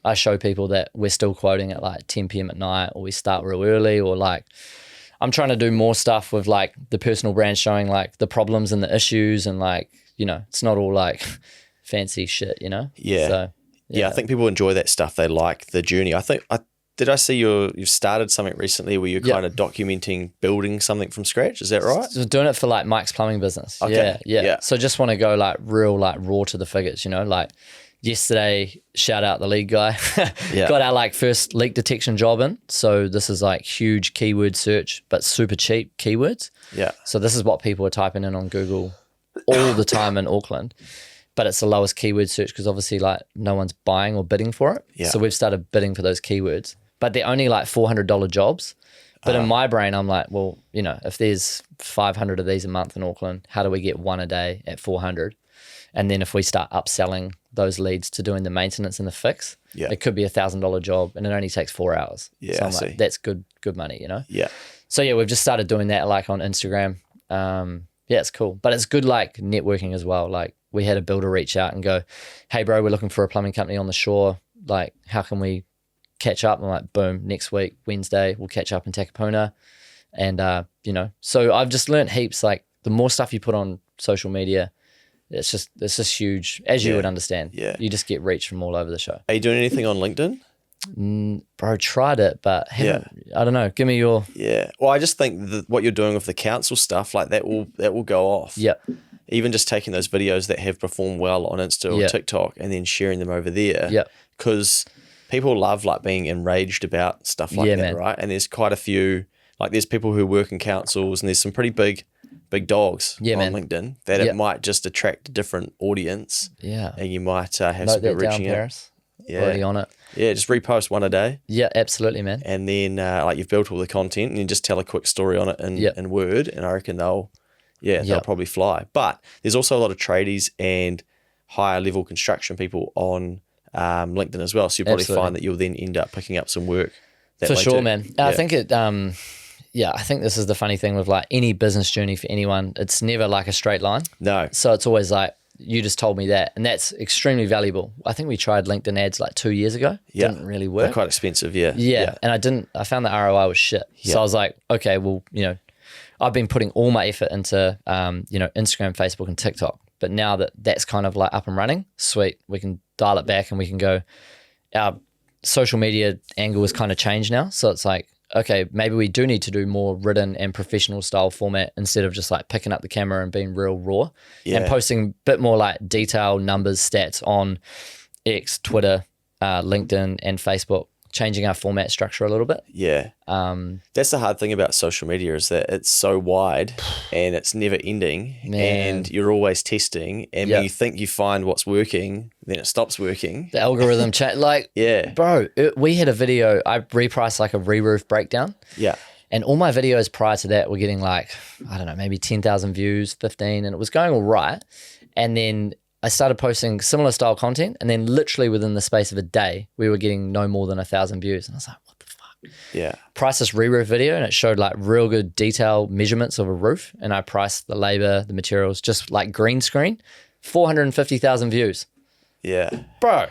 I show people that we're still quoting at like 10 p.m. at night, or we start real early, or like I'm trying to do more stuff with like the personal brand, showing like the problems and the issues, and like, you know, it's not all like fancy shit, you know? Yeah. So, I think people enjoy that stuff. They like the journey. Did I see you've started something recently where you're kind of documenting building something from scratch? Is that right? So doing it for like Mike's plumbing business. Okay. Yeah. So just want to go like real, like raw to the figures, you know, like yesterday, shout out the lead guy, got our like first leak detection job in. So this is like huge keyword search, but super cheap keywords. Yeah. So this is what people are typing in on Google all the time in Auckland. But it's the lowest keyword search because obviously like no one's buying or bidding for it. Yeah. So we've started bidding for those keywords. But they're only like $400 jobs. But in my brain, I'm like, well, you know, if there's 500 of these a month in Auckland, how do we get one a day at 400? And then if we start upselling those leads to doing the maintenance and the fix, it could be $1,000 job, and it only takes 4 hours. Yeah, so I'm like, that's good money, you know? Yeah. So yeah, we've just started doing that like on Instagram. Yeah, it's cool. But it's good like networking as well. Like we had a builder reach out and go, hey bro, we're looking for a plumbing company on the shore. Like, how can we catch up? I'm like, boom, next week, Wednesday, we'll catch up in Takapuna. And, you know, so I've just learned heaps. Like the more stuff you put on social media, it's just huge, as you would understand. Yeah. You just get reach from all over the show. Are you doing anything on LinkedIn? Bro, tried it, but I don't know. Give me your... Yeah. Well, I just think what you're doing with the council stuff, like that will go off. Yeah. Even just taking those videos that have performed well on Insta or TikTok and then sharing them over there. Yeah. Because people love like being enraged about stuff like that, man. Right? And there's quite a few, like there's people who work in councils, and there's some pretty big dogs on LinkedIn that it might just attract a different audience. Yeah. And you might have some people reaching out. Yeah. Already on it. Yeah, just repost one a day. Yeah, absolutely, man. And then like you've built all the content, and you just tell a quick story on it in Word, and I reckon they'll probably fly. But there's also a lot of tradies and higher level construction people on LinkedIn as well. So you'll probably find that you'll then end up picking up some work. For sure, man. I think it, I think this is the funny thing with like any business journey for anyone. It's never like a straight line. No. So it's always like, you just told me that, and that's extremely valuable. I think we tried LinkedIn ads like 2 years ago. Yeah. Didn't really work. They're quite expensive, yeah. And I found the ROI was shit. So I was like, okay, well, you know, I've been putting all my effort into, you know, Instagram, Facebook, and TikTok. But now that that's kind of like up and running, sweet, we can dial it back and we can go, our social media angle has kind of changed now. So it's like, okay, maybe we do need to do more written and professional style format instead of just like picking up the camera and being real raw and posting a bit more like detail, numbers, stats on X, Twitter, LinkedIn, and Facebook, changing our format structure a little bit. Yeah. That's the hard thing about social media, is that it's so wide and it's never ending, and you're always testing, and when you think you find what's working, then it stops working. The algorithm change, like, bro, we had a video, I repriced like a re-roof breakdown. Yeah. And all my videos prior to that were getting like, I don't know, maybe 10,000 views, 15, and it was going all right. And then I started posting similar style content, and then literally within the space of a day, we were getting no more than 1,000 views. And I was like, what the fuck? Yeah. Priced this re-roof video, and it showed like real good detailed measurements of a roof. And I priced the labor, the materials, just like green screen, 450,000 views. Yeah. Bro.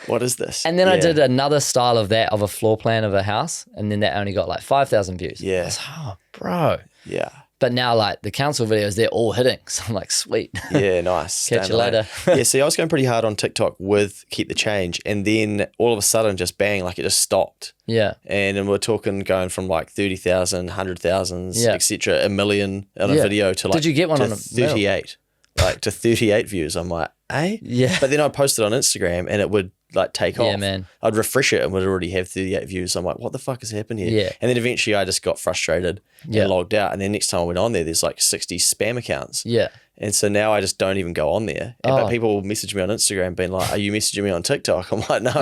What is this? And then I did another style of that, of a floor plan of a house, and then that only got like 5,000 views. Yeah. I was like, oh, bro. Yeah. But now, like, the council videos, they're all hitting. So I'm like, sweet. Yeah, nice. Catch you later. Yeah, see, I was going pretty hard on TikTok with Keep the Change. And then all of a sudden, just bang, like it just stopped. Yeah. And then we're talking going from like 30,000, 100,000, etc., a million on a video to like, did you get one on a 38? Like to 38 views. I'm like, eh? Yeah. But then I posted on Instagram, and it would like take Yeah, off. man. I'd refresh it and would already have 38 views. I'm like, what the fuck has happened here? Yeah. And then eventually I just got frustrated and logged out. And then next time I went on there, there's like 60 spam accounts. Yeah. And so now I just don't even go on there. But people message me on Instagram being like, are you messaging me on TikTok? I'm like, no.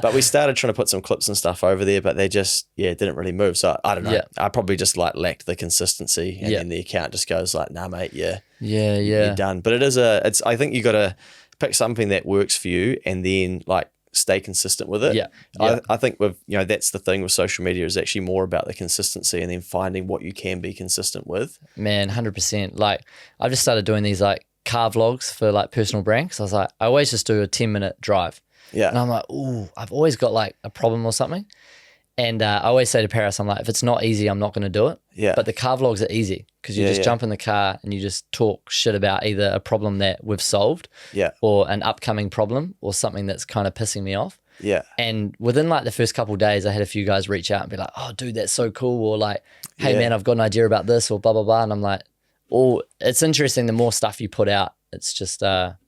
But we started trying to put some clips and stuff over there, but they just, didn't really move. So I don't know. Yeah. I probably just like lacked the consistency. And then the account just goes like, nah, mate, you're done. But I think you got to pick something that works for you and then like stay consistent with it. I think that's the thing with social media is actually more about the consistency and then finding what you can be consistent with. Man, 100%. Like I've just started doing these like car vlogs for like personal brand because I was like, I always just do a 10-minute drive. Yeah. And I'm like, ooh, I've always got like a problem or something. And I always say to Paris, I'm like, if it's not easy, I'm not going to do it. Yeah. But the car vlogs are easy because you just jump in the car and you just talk shit about either a problem that we've solved or an upcoming problem or something that's kind of pissing me off. Yeah. And within like the first couple of days, I had a few guys reach out and be like, oh, dude, that's so cool. Or like, hey, man, I've got an idea about this or blah, blah, blah. And I'm like, oh, it's interesting. The more stuff you put out, it's just,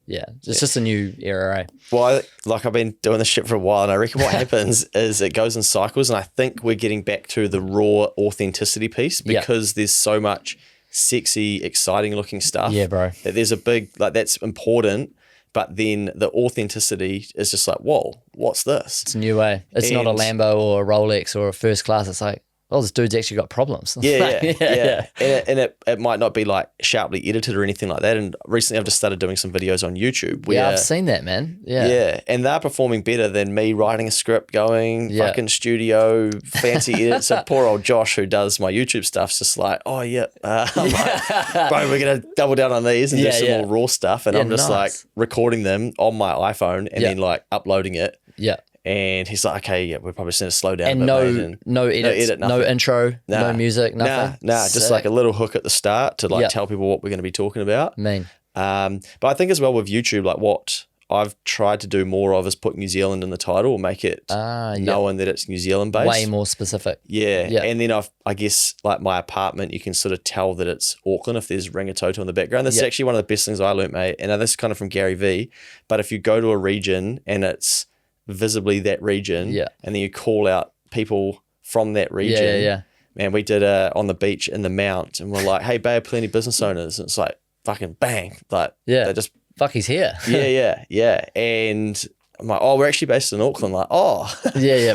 it's just a new era, eh? Well, I've been doing this shit for a while and I reckon what happens is it goes in cycles and I think we're getting back to the raw authenticity piece because there's so much sexy, exciting looking stuff. Yeah, bro. That there's a big, like that's important, but then the authenticity is just like, whoa, what's this? It's a new way. It's not a Lambo or a Rolex or a first class. It's like, oh, this dude's actually got problems. Yeah. And it might not be like sharply edited or anything like that. And recently I've just started doing some videos on YouTube. Where, I've seen that, man. Yeah. And they're performing better than me writing a script, going fucking studio, fancy edit. So poor old Josh who does my YouTube stuff's just like, oh, yeah. I'm like, bro, we're going to double down on these and do some more raw stuff. And I'm just like recording them on my iPhone and then like uploading it. Yeah. And he's like, okay, we're probably just going to slow down and a bit. No edit, no intro, no music, nothing. Just like a little hook at the start to like tell people what we're going to be talking about. But I think as well with YouTube, like what I've tried to do more of is put New Zealand in the title or make it known that it's New Zealand based. Way more specific. Yeah. And then I guess like my apartment, you can sort of tell that it's Auckland if there's Rangitoto in the background. This is actually one of the best things I learned, mate. And this is kind of from Gary V. But if you go to a region and it's visibly that region and then you call out people from that region. Man, we did on the beach in the Mount and we're like, hey, Bay of Plenty business owners. And it's like fucking bang. Like they just fuck, he's here. Yeah. And I'm like, oh, we're actually based in Auckland. Like, oh.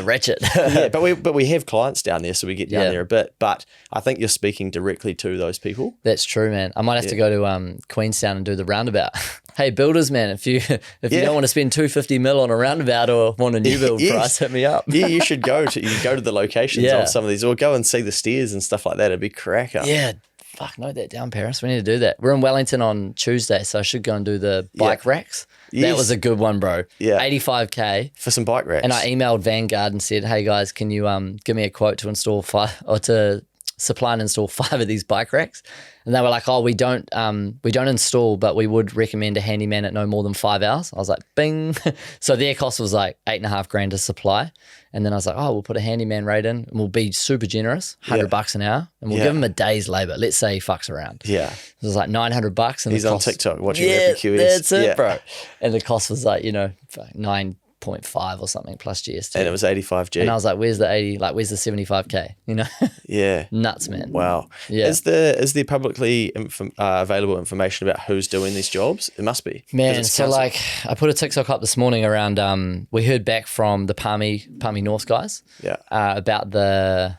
Ratchet. But we have clients down there, so we get down there a bit. But I think you're speaking directly to those people. That's true, man. I might have to go to Queenstown and do the roundabout. Hey, builders, man, if you don't want to spend $250 million on a roundabout or want a new build price, hit me up. You should go to the locations of some of these, or go and see the stairs and stuff like that. It'd be cracker. Yeah. Fuck, note that down, Paris. We need to do that. We're in Wellington on Tuesday, so I should go and do the bike racks. That was a good one, bro. Yeah. $85K. For some bike racks. And I emailed Vanguard and said, hey guys, can you give me a quote to install 5 or to supply and install 5 of these bike racks? And they were like, oh, we don't install, but we would recommend a handyman at no more than 5 hours. I was like, bing. So their cost was like $8,500 to supply. And then I was like, oh, we'll put a handyman rate in and we'll be super generous, $100 an hour. And we'll give him a day's labor. Let's say he fucks around. Yeah. It was like $900. And he's on TikTok watching RapidQS. That's it, bro. And the cost was like, 9.5 or something plus GST. And it was 85G. And I was like, where's the 80, like where's the 75K, Yeah. Nuts, man. Wow. Yeah. Is there publicly available information about who's doing these jobs? It must be. Man, so like I put a TikTok up this morning around, we heard back from the Palmy North guys about the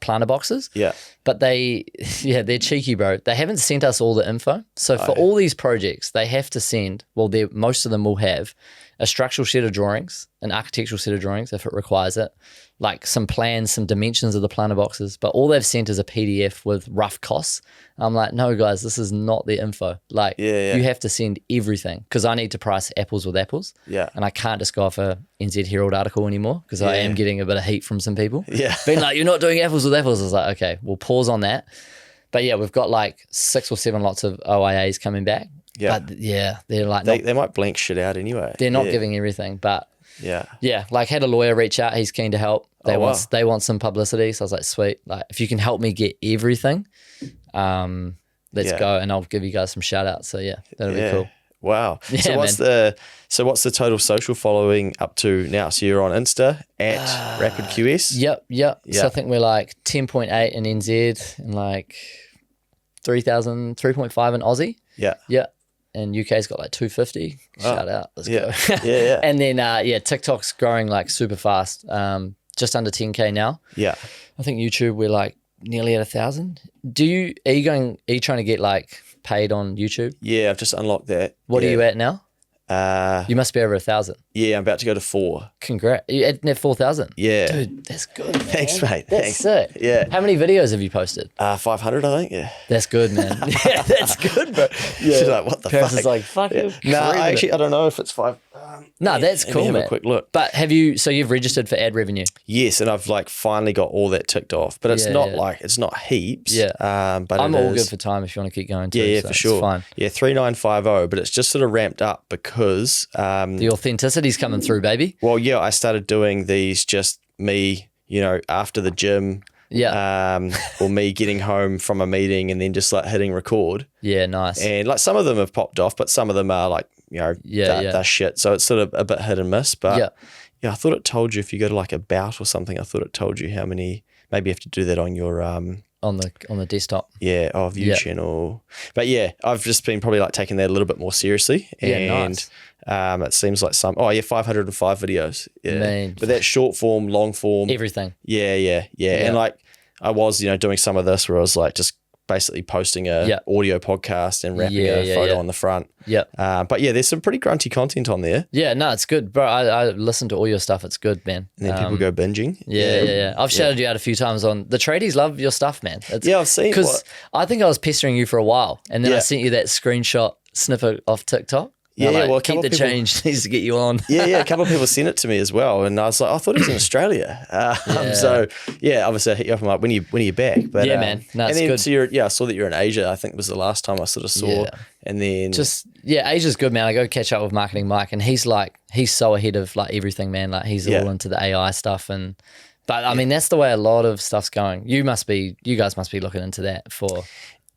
planter boxes. Yeah. But they're cheeky, bro. They haven't sent us all the info. So for all these projects, they have to send, most of them will have a structural set of drawings, an architectural set of drawings if it requires it, like some plans, some dimensions of the planter boxes, but all they've sent is a PDF with rough costs. I'm like, no, guys, this is not the info. Like, you have to send everything because I need to price apples with apples. Yeah. And I can't just go off a NZ Herald article anymore because I am getting a bit of heat from some people. Yeah. Being like, you're not doing apples with apples. I was like, okay, we'll pause on that. But yeah, we've got like 6 or 7 lots of OIAs coming back. Yeah. But they're like, they might blank shit out anyway. They're not giving everything, but like had a lawyer reach out. He's keen to help. They want some publicity. So I was like, sweet. Like if you can help me get everything, let's go. And I'll give you guys some shout outs. So that'll be cool. Wow. Yeah, So what's the total social following up to now? So you're on Insta at RapidQS? Yep. So I think we're like 10.8 in NZ and like 3.5 in Aussie. Yeah. And UK's got like 250. Shout out. Let's go. Yeah. And then, TikTok's growing like super fast. Just under 10K now. Yeah. I think YouTube, we're like nearly at 1,000. Are you trying to get like paid on YouTube? Yeah, I've just unlocked that. What are you at now? You must be over 1,000. Yeah, I'm about to go to 4. Congrats. You at 4,000? Yeah. Dude, that's good, man. Thanks, mate. That's sick. Yeah. How many videos have you posted? 500, I think. Yeah. That's good, man. Yeah, that's good, bro. Yeah. She's like, what the Paris fuck? is like, fuck you. No, I don't know if it's 5. No, that's cool, have man. a quick look. But you've registered for ad revenue? Yes, and I've like finally got all that ticked off. But it's it's not heaps. Yeah. But I'm all good for time if you want to keep going too. Yeah, so for sure. It's fine. Yeah, 3950, but it's just sort of ramped up because the authenticity's coming through, baby. Well, yeah, I started doing these just me, after the gym. Yeah. Or me getting home from a meeting and then just like hitting record. Yeah, nice. And like some of them have popped off, but some of them are like, they're shit. So it's sort of a bit hit and miss. But I thought it told you if you go to like About or something, I thought it told you how many, maybe you have to do that on your on the desktop. Yeah, view channel. But yeah, I've just been probably like taking that a little bit more seriously. And it seems like 505 videos. Yeah. Man. But that's short form, long form. Everything. Yeah. And like I was, doing some of this where I was like just basically posting a audio podcast and wrapping a photo on the front. Yeah. But yeah, there's some pretty grunty content on there. Yeah, no, it's good, bro. I listen to all your stuff. It's good, man. And then people go binging. Yeah. I've shouted you out a few times on the tradies. Love your stuff, man. I've seen because I think I was pestering you for a while, and then I sent you that screenshot snippet off TikTok. Yeah, well, keep the change needs to get you on. A couple of people sent it to me as well, and I was like, I thought he was in Australia. So obviously I hit you up. I'm like, when are you back? But man, no, it's good. So I saw that you're in Asia. I think it was the last time I sort of saw, and then Asia's good, man. I go catch up with Marketing Mike, and he's so ahead of like everything, man. Like he's all into the AI stuff, but I mean that's the way a lot of stuff's going. You guys must be looking into that for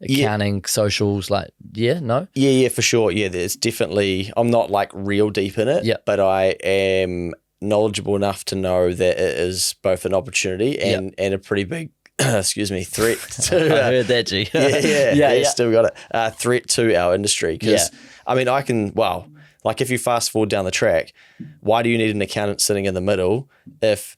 accounting, socials, Yeah, for sure. Yeah, there's definitely, I'm not like real deep in it, but I am knowledgeable enough to know that it is both an opportunity and a pretty big, threat to, I heard that, G. yeah, still got it. Threat to our industry. Because, I mean, like if you fast forward down the track, why do you need an accountant sitting in the middle if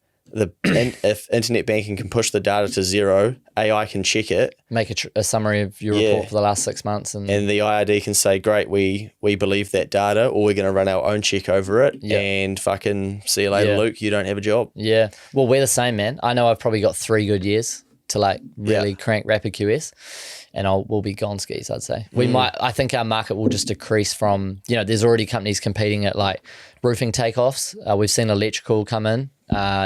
internet banking can push the data to 0, AI can check it, make a summary of your report for the last 6 months, and the IRD can say, great, we believe that data, or we're going to run our own check over it, and fucking see you later, Luke, you don't have a job. Yeah, well, we're the same, man. I know I've probably got 3 good years to like really crank RapidQS, and we'll be gone skis, I'd say. I think our market will just decrease from, there's already companies competing at like roofing takeoffs. We've seen electrical come in.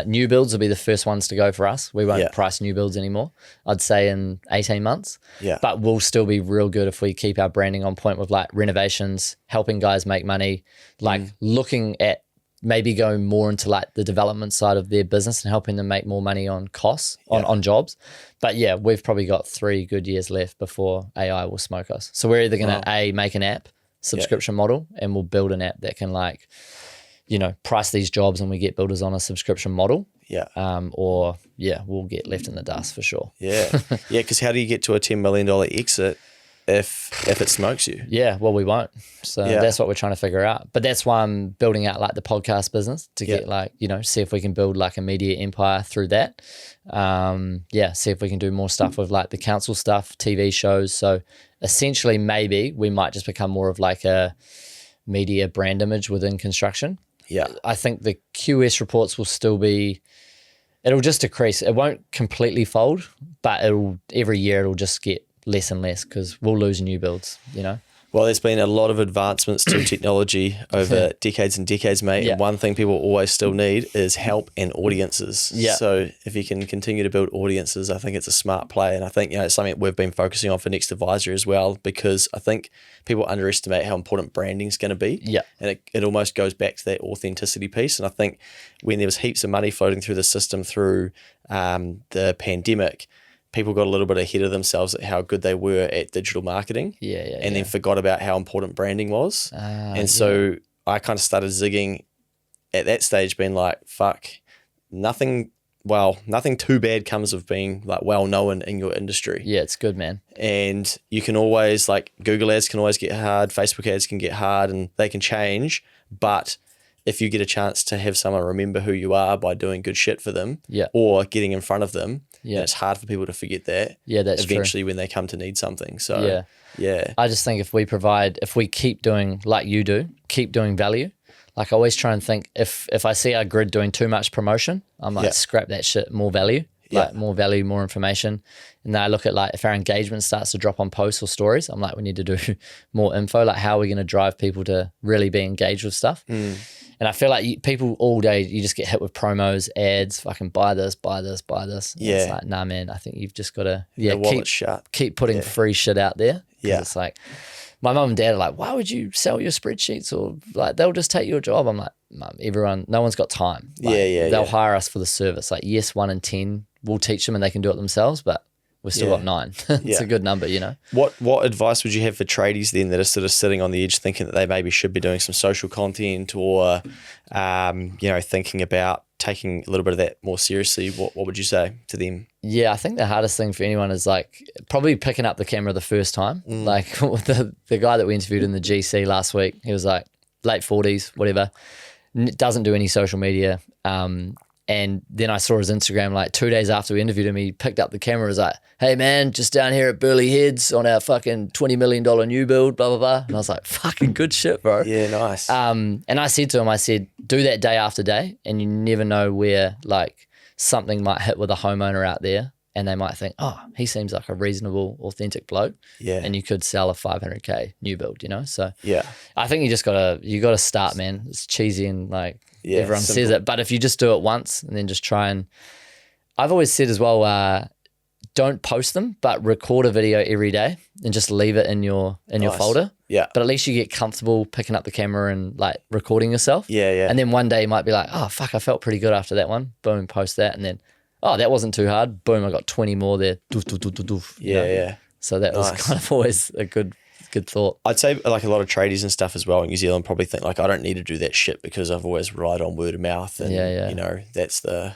New builds will be the first ones to go for us. We won't price new builds anymore, I'd say in 18 months. Yeah. But we'll still be real good if we keep our branding on point with like renovations, helping guys make money, like looking at maybe going more into like the development side of their business and helping them make more money on costs, on jobs. But yeah, we've probably got 3 good years left before AI will smoke us. So we're either going to make an app subscription model, and we'll build an app that can like, price these jobs and we get builders on a subscription model. Yeah. Or we'll get left in the dust for sure. Yeah. Yeah. Because how do you get to a $10 million exit if it smokes you? Yeah. Well, we won't. So that's what we're trying to figure out. But that's why I'm building out like the podcast business to get like, see if we can build like a media empire through that. See if we can do more stuff with like the council stuff, TV shows. So essentially maybe we might just become more of like a media brand image within construction. Yeah, I think the QS reports will still it'll just decrease. It won't completely fold, but every year it'll just get less and less because we'll lose new builds, Well, there's been a lot of advancements to technology over decades and decades, mate. Yeah. And one thing people always still need is help and audiences. Yeah. So if you can continue to build audiences, I think it's a smart play. And I think, it's something we've been focusing on for Next Advisor as well, because I think people underestimate how important branding is going to be. Yeah. And it almost goes back to that authenticity piece. And I think when there was heaps of money floating through the system through the pandemic, people got a little bit ahead of themselves at how good they were at digital marketing. And then forgot about how important branding was. And so I kind of started zigging at that stage, being like, fuck, nothing too bad comes of being like well known in your industry. Yeah, it's good, man. And you can always, like, Google ads can always get hard, Facebook ads can get hard, and they can change. But if you get a chance to have someone remember who you are by doing good shit for them, or getting in front of them, it's hard for people to forget that. Yeah, that's eventually true. When they come to need something. So I just think if we keep doing like you do, keep doing value. Like, I always try and think, if I see our grid doing too much promotion, I'm like, scrap that shit, more value. Like, more value, more information. And then I look at, like, if our engagement starts to drop on posts or stories, I'm like, we need to do more info. Like, how are we going to drive people to really be engaged with stuff? And I feel like people all day, you just get hit with promos, ads, fucking buy this, buy this, buy this. And it's like, nah, man, I think you've just got to keep putting free shit out there. It's like, my mum and dad are like, why would you sell your spreadsheets? Or like, they'll just take your job. I'm like, Mum, no one's got time. Like, they'll hire us for the service. Like, yes, 1 in 10 will teach them and they can do it themselves, but we've still got 9. It's a good number, you know? What advice would you have for tradies then that are sort of sitting on the edge thinking that they maybe should be doing some social content, or, thinking about taking a little bit of that more seriously? What would you say to them? Yeah, I think the hardest thing for anyone is, like, probably picking up the camera the first time. Like, the guy that we interviewed in the GC last week, he was like late 40s, whatever, doesn't do any social media. And then I saw his Instagram, like 2 days after we interviewed him, he picked up the camera, was like, hey man, just down here at Burley Heads on our fucking $20 million new build, blah, blah, blah. And I was like, fucking good shit, bro. Yeah, nice. And I said to him, do that day after day, and you never know where, like, something might hit with a homeowner out there and they might think, oh, he seems like a reasonable, authentic bloke. Yeah. And you could sell a $500K new build, you know? So I think you gotta start, man. It's cheesy and, like, everyone says it, but if you just do it once and then just try and, I've always said as well, don't post them, but record a video every day and just leave it in your folder. Yeah. But at least you get comfortable picking up the camera and, like, recording yourself. Yeah. And then one day you might be like, oh fuck, I felt pretty good after that one. Boom, post that, and then, oh, that wasn't too hard. Boom, I got 20 more there. Doof, doof, doof, doof, doof, you know? Yeah. So that was kind of always a good thought. I'd say, like, a lot of tradies and stuff as well in New Zealand probably think, like, I don't need to do that shit because I've always relied on word of mouth, and you know, that's the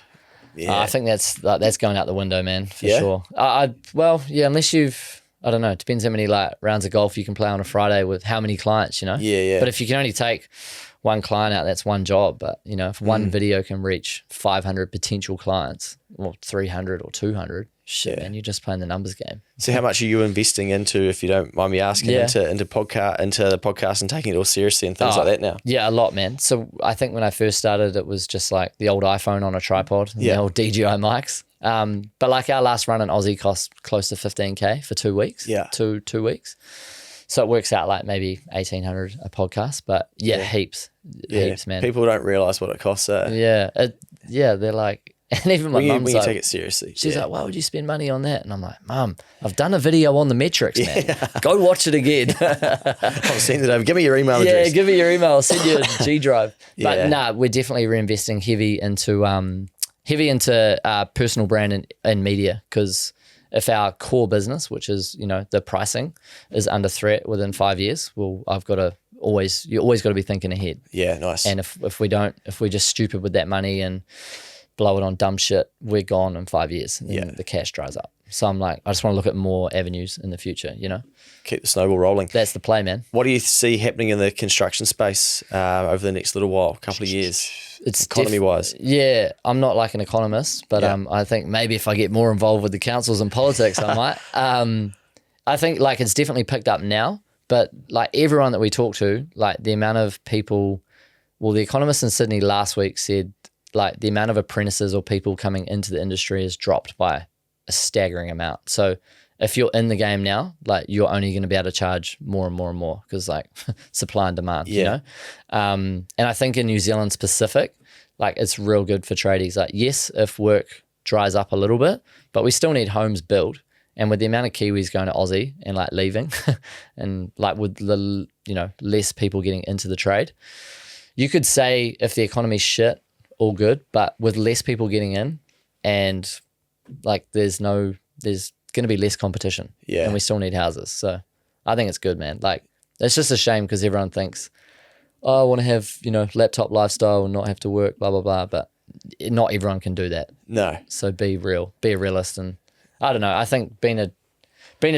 I think that's going out the window, man, for sure. Unless you've, I don't know, it depends how many, like, rounds of golf you can play on a Friday with how many clients, you know. But if you can only take one client out, that's one job. But, you know, if one video can reach 500 potential clients, or 300 or 200, shit, man, you're just playing the numbers game. So how much are you investing into, if you don't mind me asking, into the podcast and taking it all seriously and things like that now? Yeah, a lot, man. So I think when I first started, it was just like the old iPhone on a tripod and the old DJI mics. But, like, our last run in Aussie cost close to 15K for 2 weeks. Two weeks. So it works out like maybe 1,800 a podcast, but heaps, man. People don't realize what it costs. They're like, and even my mum's when like, you take it seriously, she's like, why would you spend money on that? And I'm like, Mum, I've done a video on the metrics, man. Go watch it again. I'll send it over. Give me your email address. Yeah, give me your email. I'll send you a G drive. But we're definitely reinvesting heavy into personal brand and media, because if our core business, which is, you know, the pricing, is under threat within 5 years, well, you always got to be thinking ahead. Yeah, nice. And if we're just stupid with that money and blow it on dumb shit, we're gone in 5 years, and then the cash dries up. So I'm like, I just want to look at more avenues in the future, you know? Keep the snowball rolling. That's the play, man. What do you see happening in the construction space over the next little while, couple of years? It's economy-wise. I'm not like an economist, but I think maybe if I get more involved with the councils and politics, I might. I think, like, it's definitely picked up now, but, like, everyone that we talk to, like, the amount of people, well, the economist in Sydney last week said, like, the amount of apprentices or people coming into the industry has dropped by a staggering amount. So if you're in the game now, like, you're only going to be able to charge more and more and more, because, like, supply and demand, you know? And I think in New Zealand specific, like, it's real good for tradies. Like, yes, if work dries up a little bit, but we still need homes built. And with the amount of Kiwis going to Aussie and, like, leaving and, like, with the, you know, less people getting into the trade, you could say if the economy's shit, all good, but with less people getting in and, like, there's no there's going to be less competition. Yeah. And we still need houses. So I think it's good, man. Like, it's just a shame because everyone thinks, oh, I want to have, laptop lifestyle and not have to work, blah, blah, blah. But not everyone can do that. No. So be real, be a realist. And I don't know, I think being a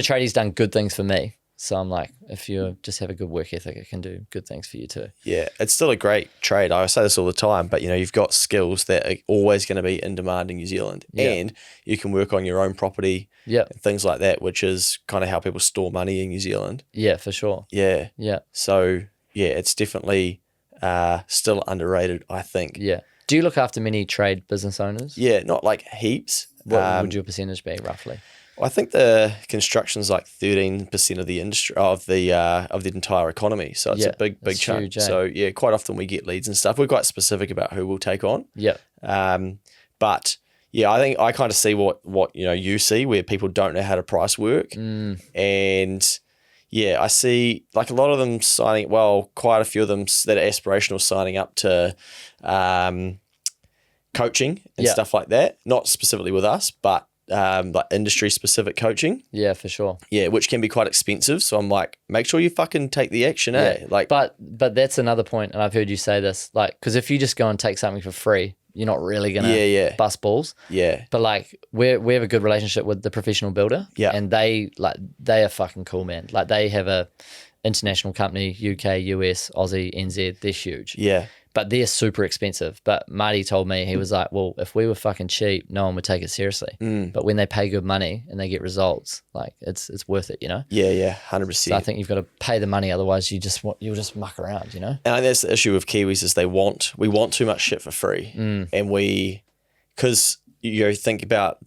tradie's done good things for me. So I'm like, if you just have a good work ethic, it can do good things for you too. Yeah, it's still a great trade. I say this all the time, but you've got skills that are always going to be in demand in New Zealand, and you can work on your own property, and things like that, which is kind of how people store money in New Zealand. Yeah, for sure. Yeah. Yeah. So yeah, it's definitely still underrated, I think. Yeah. Do you look after many trade business owners? Yeah, not like heaps. What would your percentage be roughly? I think the construction's like 13% of the industry of the entire economy. So it's a big chunk. Huge, So yeah, quite often we get leads and stuff. We're quite specific about who we'll take on. Yeah. But yeah, I think I kind of see what you see where people don't know how to price work, and yeah, I see like a lot of them signing. Well, quite a few of them that are aspirational signing up to coaching and stuff like that. Not specifically with us, but like industry specific coaching. Yeah, for sure. Yeah, which can be quite expensive. So I'm like, make sure you fucking take the action, eh? Like, but that's another point, and I've heard you say this, like, because if you just go and take something for free, you're not really gonna bust balls. Yeah. But like, we have a good relationship with the professional builder. Yeah. And they are fucking cool, man. Like, they have a international company, UK, US, Aussie, NZ. They're huge. Yeah. But they're super expensive. But Marty told me, he was like, well, if we were fucking cheap, no one would take it seriously. But when they pay good money and they get results, like, it's worth it, Yeah, 100%. So I think you've got to pay the money, otherwise you'll just muck around, And I think that's the issue with Kiwis is we want too much shit for free. And because think about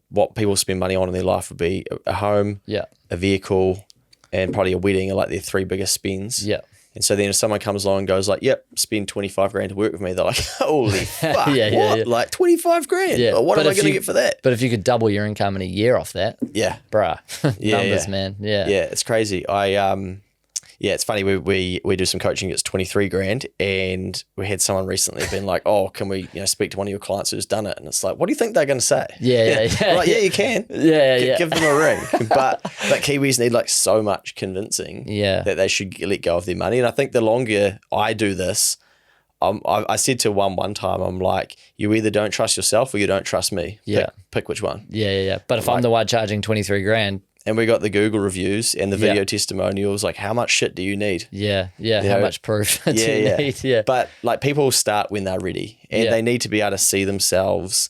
what people spend money on in their life would be a home, a vehicle, and probably a wedding are like their three biggest spends. Yeah. And so then if someone comes along and goes like, yep, spend 25 grand to work with me, they're like, holy fuck, what? Like 25 grand? Yeah. What am I going to get for that? But if you could double your income in a year off that, bruh, numbers, man. Yeah. Yeah, it's crazy. It's funny. We do some coaching. It's 23 grand, and we had someone recently been like, "Oh, can we speak to one of your clients who's done it?" And it's like, what do you think they're going to say? Yeah. Like, yeah, you can. Give them a ring. But Kiwis need like so much convincing. That they should let go of their money. And I think the longer I do this, I said to one time, I'm like, you either don't trust yourself or you don't trust me. Pick which one. Yeah. But if I'm the one charging 23 grand. And we got the Google reviews and the video testimonials. Like, how much shit do you need? Yeah. How much proof do you need? Yeah. But like, people start when they're ready, and they need to be able to see themselves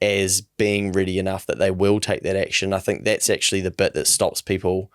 as being ready enough that they will take that action. I think that's actually the bit that stops people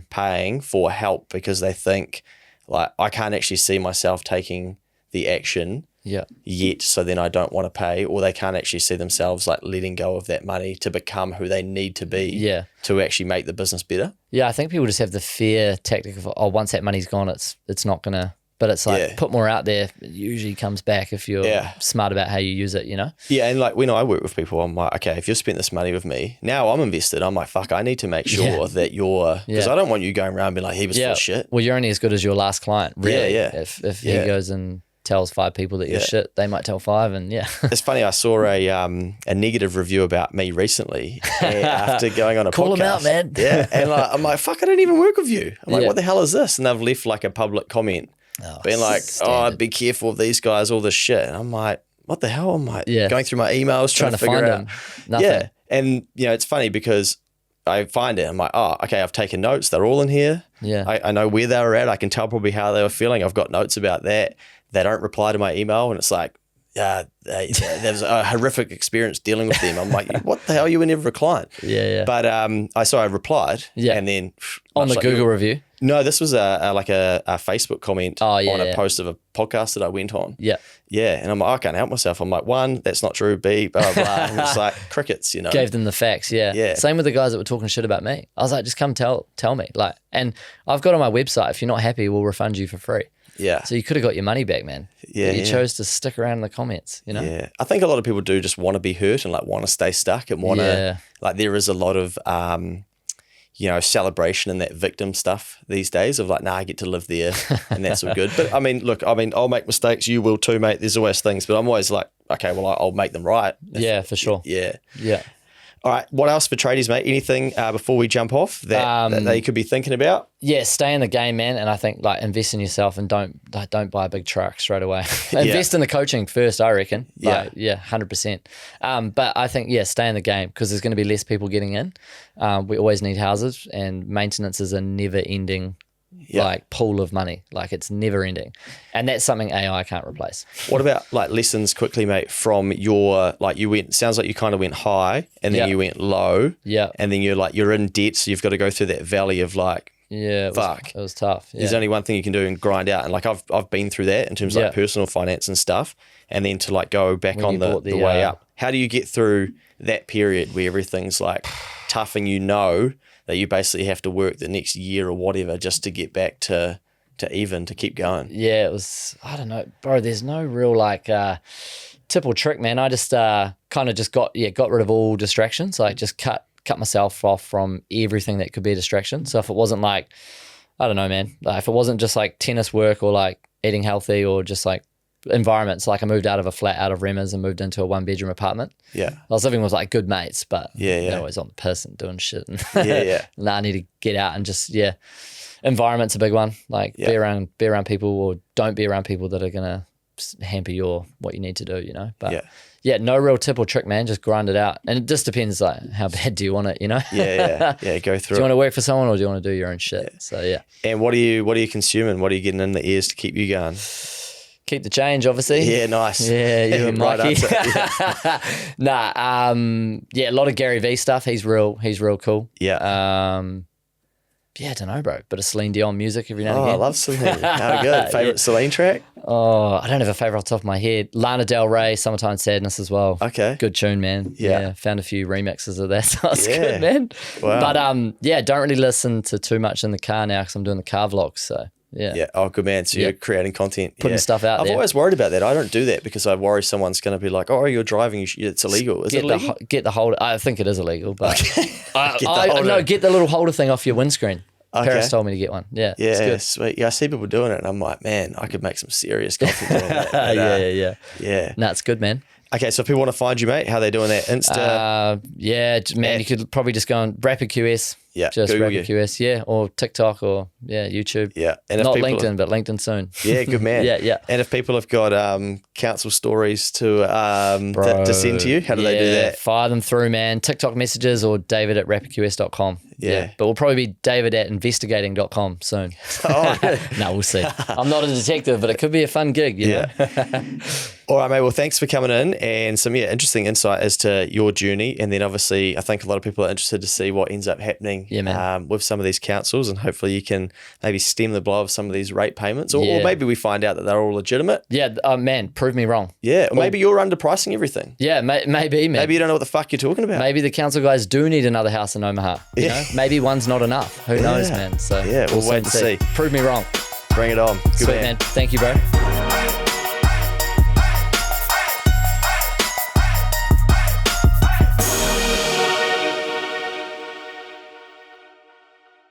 paying for help, because they think like, I can't actually see myself taking the action yet, so then I don't want to pay, or they can't actually see themselves like letting go of that money to become who they need to be to actually make the business better. Yeah, I think people just have the fear tactic of, oh, once that money's gone, it's not gonna. But it's like, put more out there, it usually comes back if you're smart about how you use it, Yeah, and like when I work with people, I'm like, okay, if you've spent this money with me, now I'm invested. I'm like, fuck, I need to make sure that you're, because I don't want you going around being like, he was full of shit. Well, you're only as good as your last client, really. If he goes and tells 5 people that you're shit, they might tell 5, and It's funny, I saw a negative review about me recently after going on a podcast. Call them out, man. Yeah, and like, I'm like, fuck, I don't even work with you. I'm like, what the hell is this? And they've left like a public comment being like, standard. Be careful of these guys, all this shit. And I'm like, what the hell? I'm like going through my emails, trying to figure out. Nothing. Yeah, and it's funny because I find it, I'm like, oh, okay, I've taken notes. They're all in here. Yeah. I know where they were at. I can tell probably how they were feeling. I've got notes about that. They don't reply to my email, and it's like, there's a horrific experience dealing with them. I'm like, what the hell? You were never a client. Yeah. But I replied, and then on the Google review. No, this was a Facebook comment on a post of a podcast that I went on. Yeah, and I'm like, I can't help myself. I'm like, 1, that's not true. B, blah blah blah. And it's like crickets, Gave them the facts. Yeah. Same with the guys that were talking shit about me. I was like, just come tell me. Like, and I've got on my website, if you're not happy, we'll refund you for free. Yeah. So you could have got your money back, man. Yeah. But you chose to stick around in the comments, Yeah. I think a lot of people do just want to be hurt and like want to stay stuck and want to like, there is a lot of celebration in that victim stuff these days of like, I get to live there and that's all good. But look, I'll make mistakes. You will too, mate. There's always things, but I'm always like, okay, well, I'll make them right. For sure. Yeah. All right. What else for tradies, mate? Anything before we jump off that they could be thinking about? Yeah, stay in the game, man. And I think like invest in yourself and don't buy a big truck straight away. Invest in the coaching first, I reckon. Like, 100%. But I think, stay in the game because there's going to be less people getting in. We always need houses, and maintenance is a never ending like pool of money. Like it's never ending. And that's something AI can't replace. What about like lessons quickly, mate, from your, like sounds like you kind of went high and then you went low. Yeah. And then you're in debt. So you've got to go through that valley of like, it was tough. Yeah. There's only one thing you can do and grind out. And like I've been through that in terms of like personal finance and stuff. And then to like go back on the way up. How do you get through that period where everything's like tough and that you basically have to work the next year or whatever just to get back to keep going? Yeah, it was, I don't know, bro, there's no real like tip or trick, man. I just kind of just got rid of all distractions. Like just cut myself off from everything that could be a distraction. So if it wasn't like, I don't know, man, like if it wasn't just like tennis work or like eating healthy or just like environments, like I moved out of a flat out of Remmers and moved into a 1-bedroom apartment. Yeah. I was living with like good mates, but they're always on the piss and doing shit. And I need to get out and just, environment's a big one. Like be around people, or don't be around people that are going to hamper what you need to do, you know? But no real tip or trick, man. Just grind it out. And it just depends like how bad do you want it, you know? Go through Do you want to work for someone or do you want to do your own shit? So And what are you consuming? What are you getting in the ears to keep you going? Keep the change, obviously. Yeah, nice. Yeah, you and Mikey. A lot of Gary V stuff. He's real cool. Yeah. I don't know, bro. Bit of Celine Dion music every now and again. I love Celine. How good. Favorite Celine track? Oh, I don't have a favorite off the top of my head. Lana Del Rey, Summertime Sadness as well. Okay. Good tune, man. Yeah. Found a few remixes of that. So it's good, Yeah. man. Wow. But don't really listen to too much in the car now because I'm doing the car vlogs. So yeah. Oh, good man. So you're creating content. Putting stuff out there. I've always worried about that. I don't do that because I worry someone's going to be like, oh, you're driving. It's illegal. Is it illegal? Get the holder. I think it is illegal, but Okay. get the little holder thing off your windscreen. Okay. Paris told me to get one. Yeah. Yeah, it's good. sweet. Yeah, I see people doing it and I'm like, man, I could make some serious content doing that. But, Yeah. No, it's good, man. Okay, so if people want to find you, mate, how are they doing that? Insta? You could probably just go on RapidQS. Yeah, just Google RapidQS, or TikTok or YouTube. Yeah. And not LinkedIn, but LinkedIn soon. Yeah, good man. Yeah. And if people have got council stories to send to you, how do they do that? Fire them through, man. TikTok messages or david@rapidqs.com. Yeah. But we'll probably be david@investigating.com soon. Oh, No, we'll see. I'm not a detective, but it could be a fun gig, you know? All right, mate. Well, thanks for coming in and some interesting insight as to your journey. And then obviously, I think a lot of people are interested to see what ends up happening with some of these councils, and hopefully you can maybe stem the blow of some of these rate payments, or maybe we find out that they're all legitimate. Yeah, man, prove me wrong. Yeah, or maybe you're underpricing everything. Yeah, maybe, man. Maybe you don't know what the fuck you're talking about. Maybe the council guys do need another house in Omaha. You know? Maybe one's not enough. Who knows, man? So we'll wait to see. Prove me wrong. Bring it on. Good Sweet, man. Thank you, bro.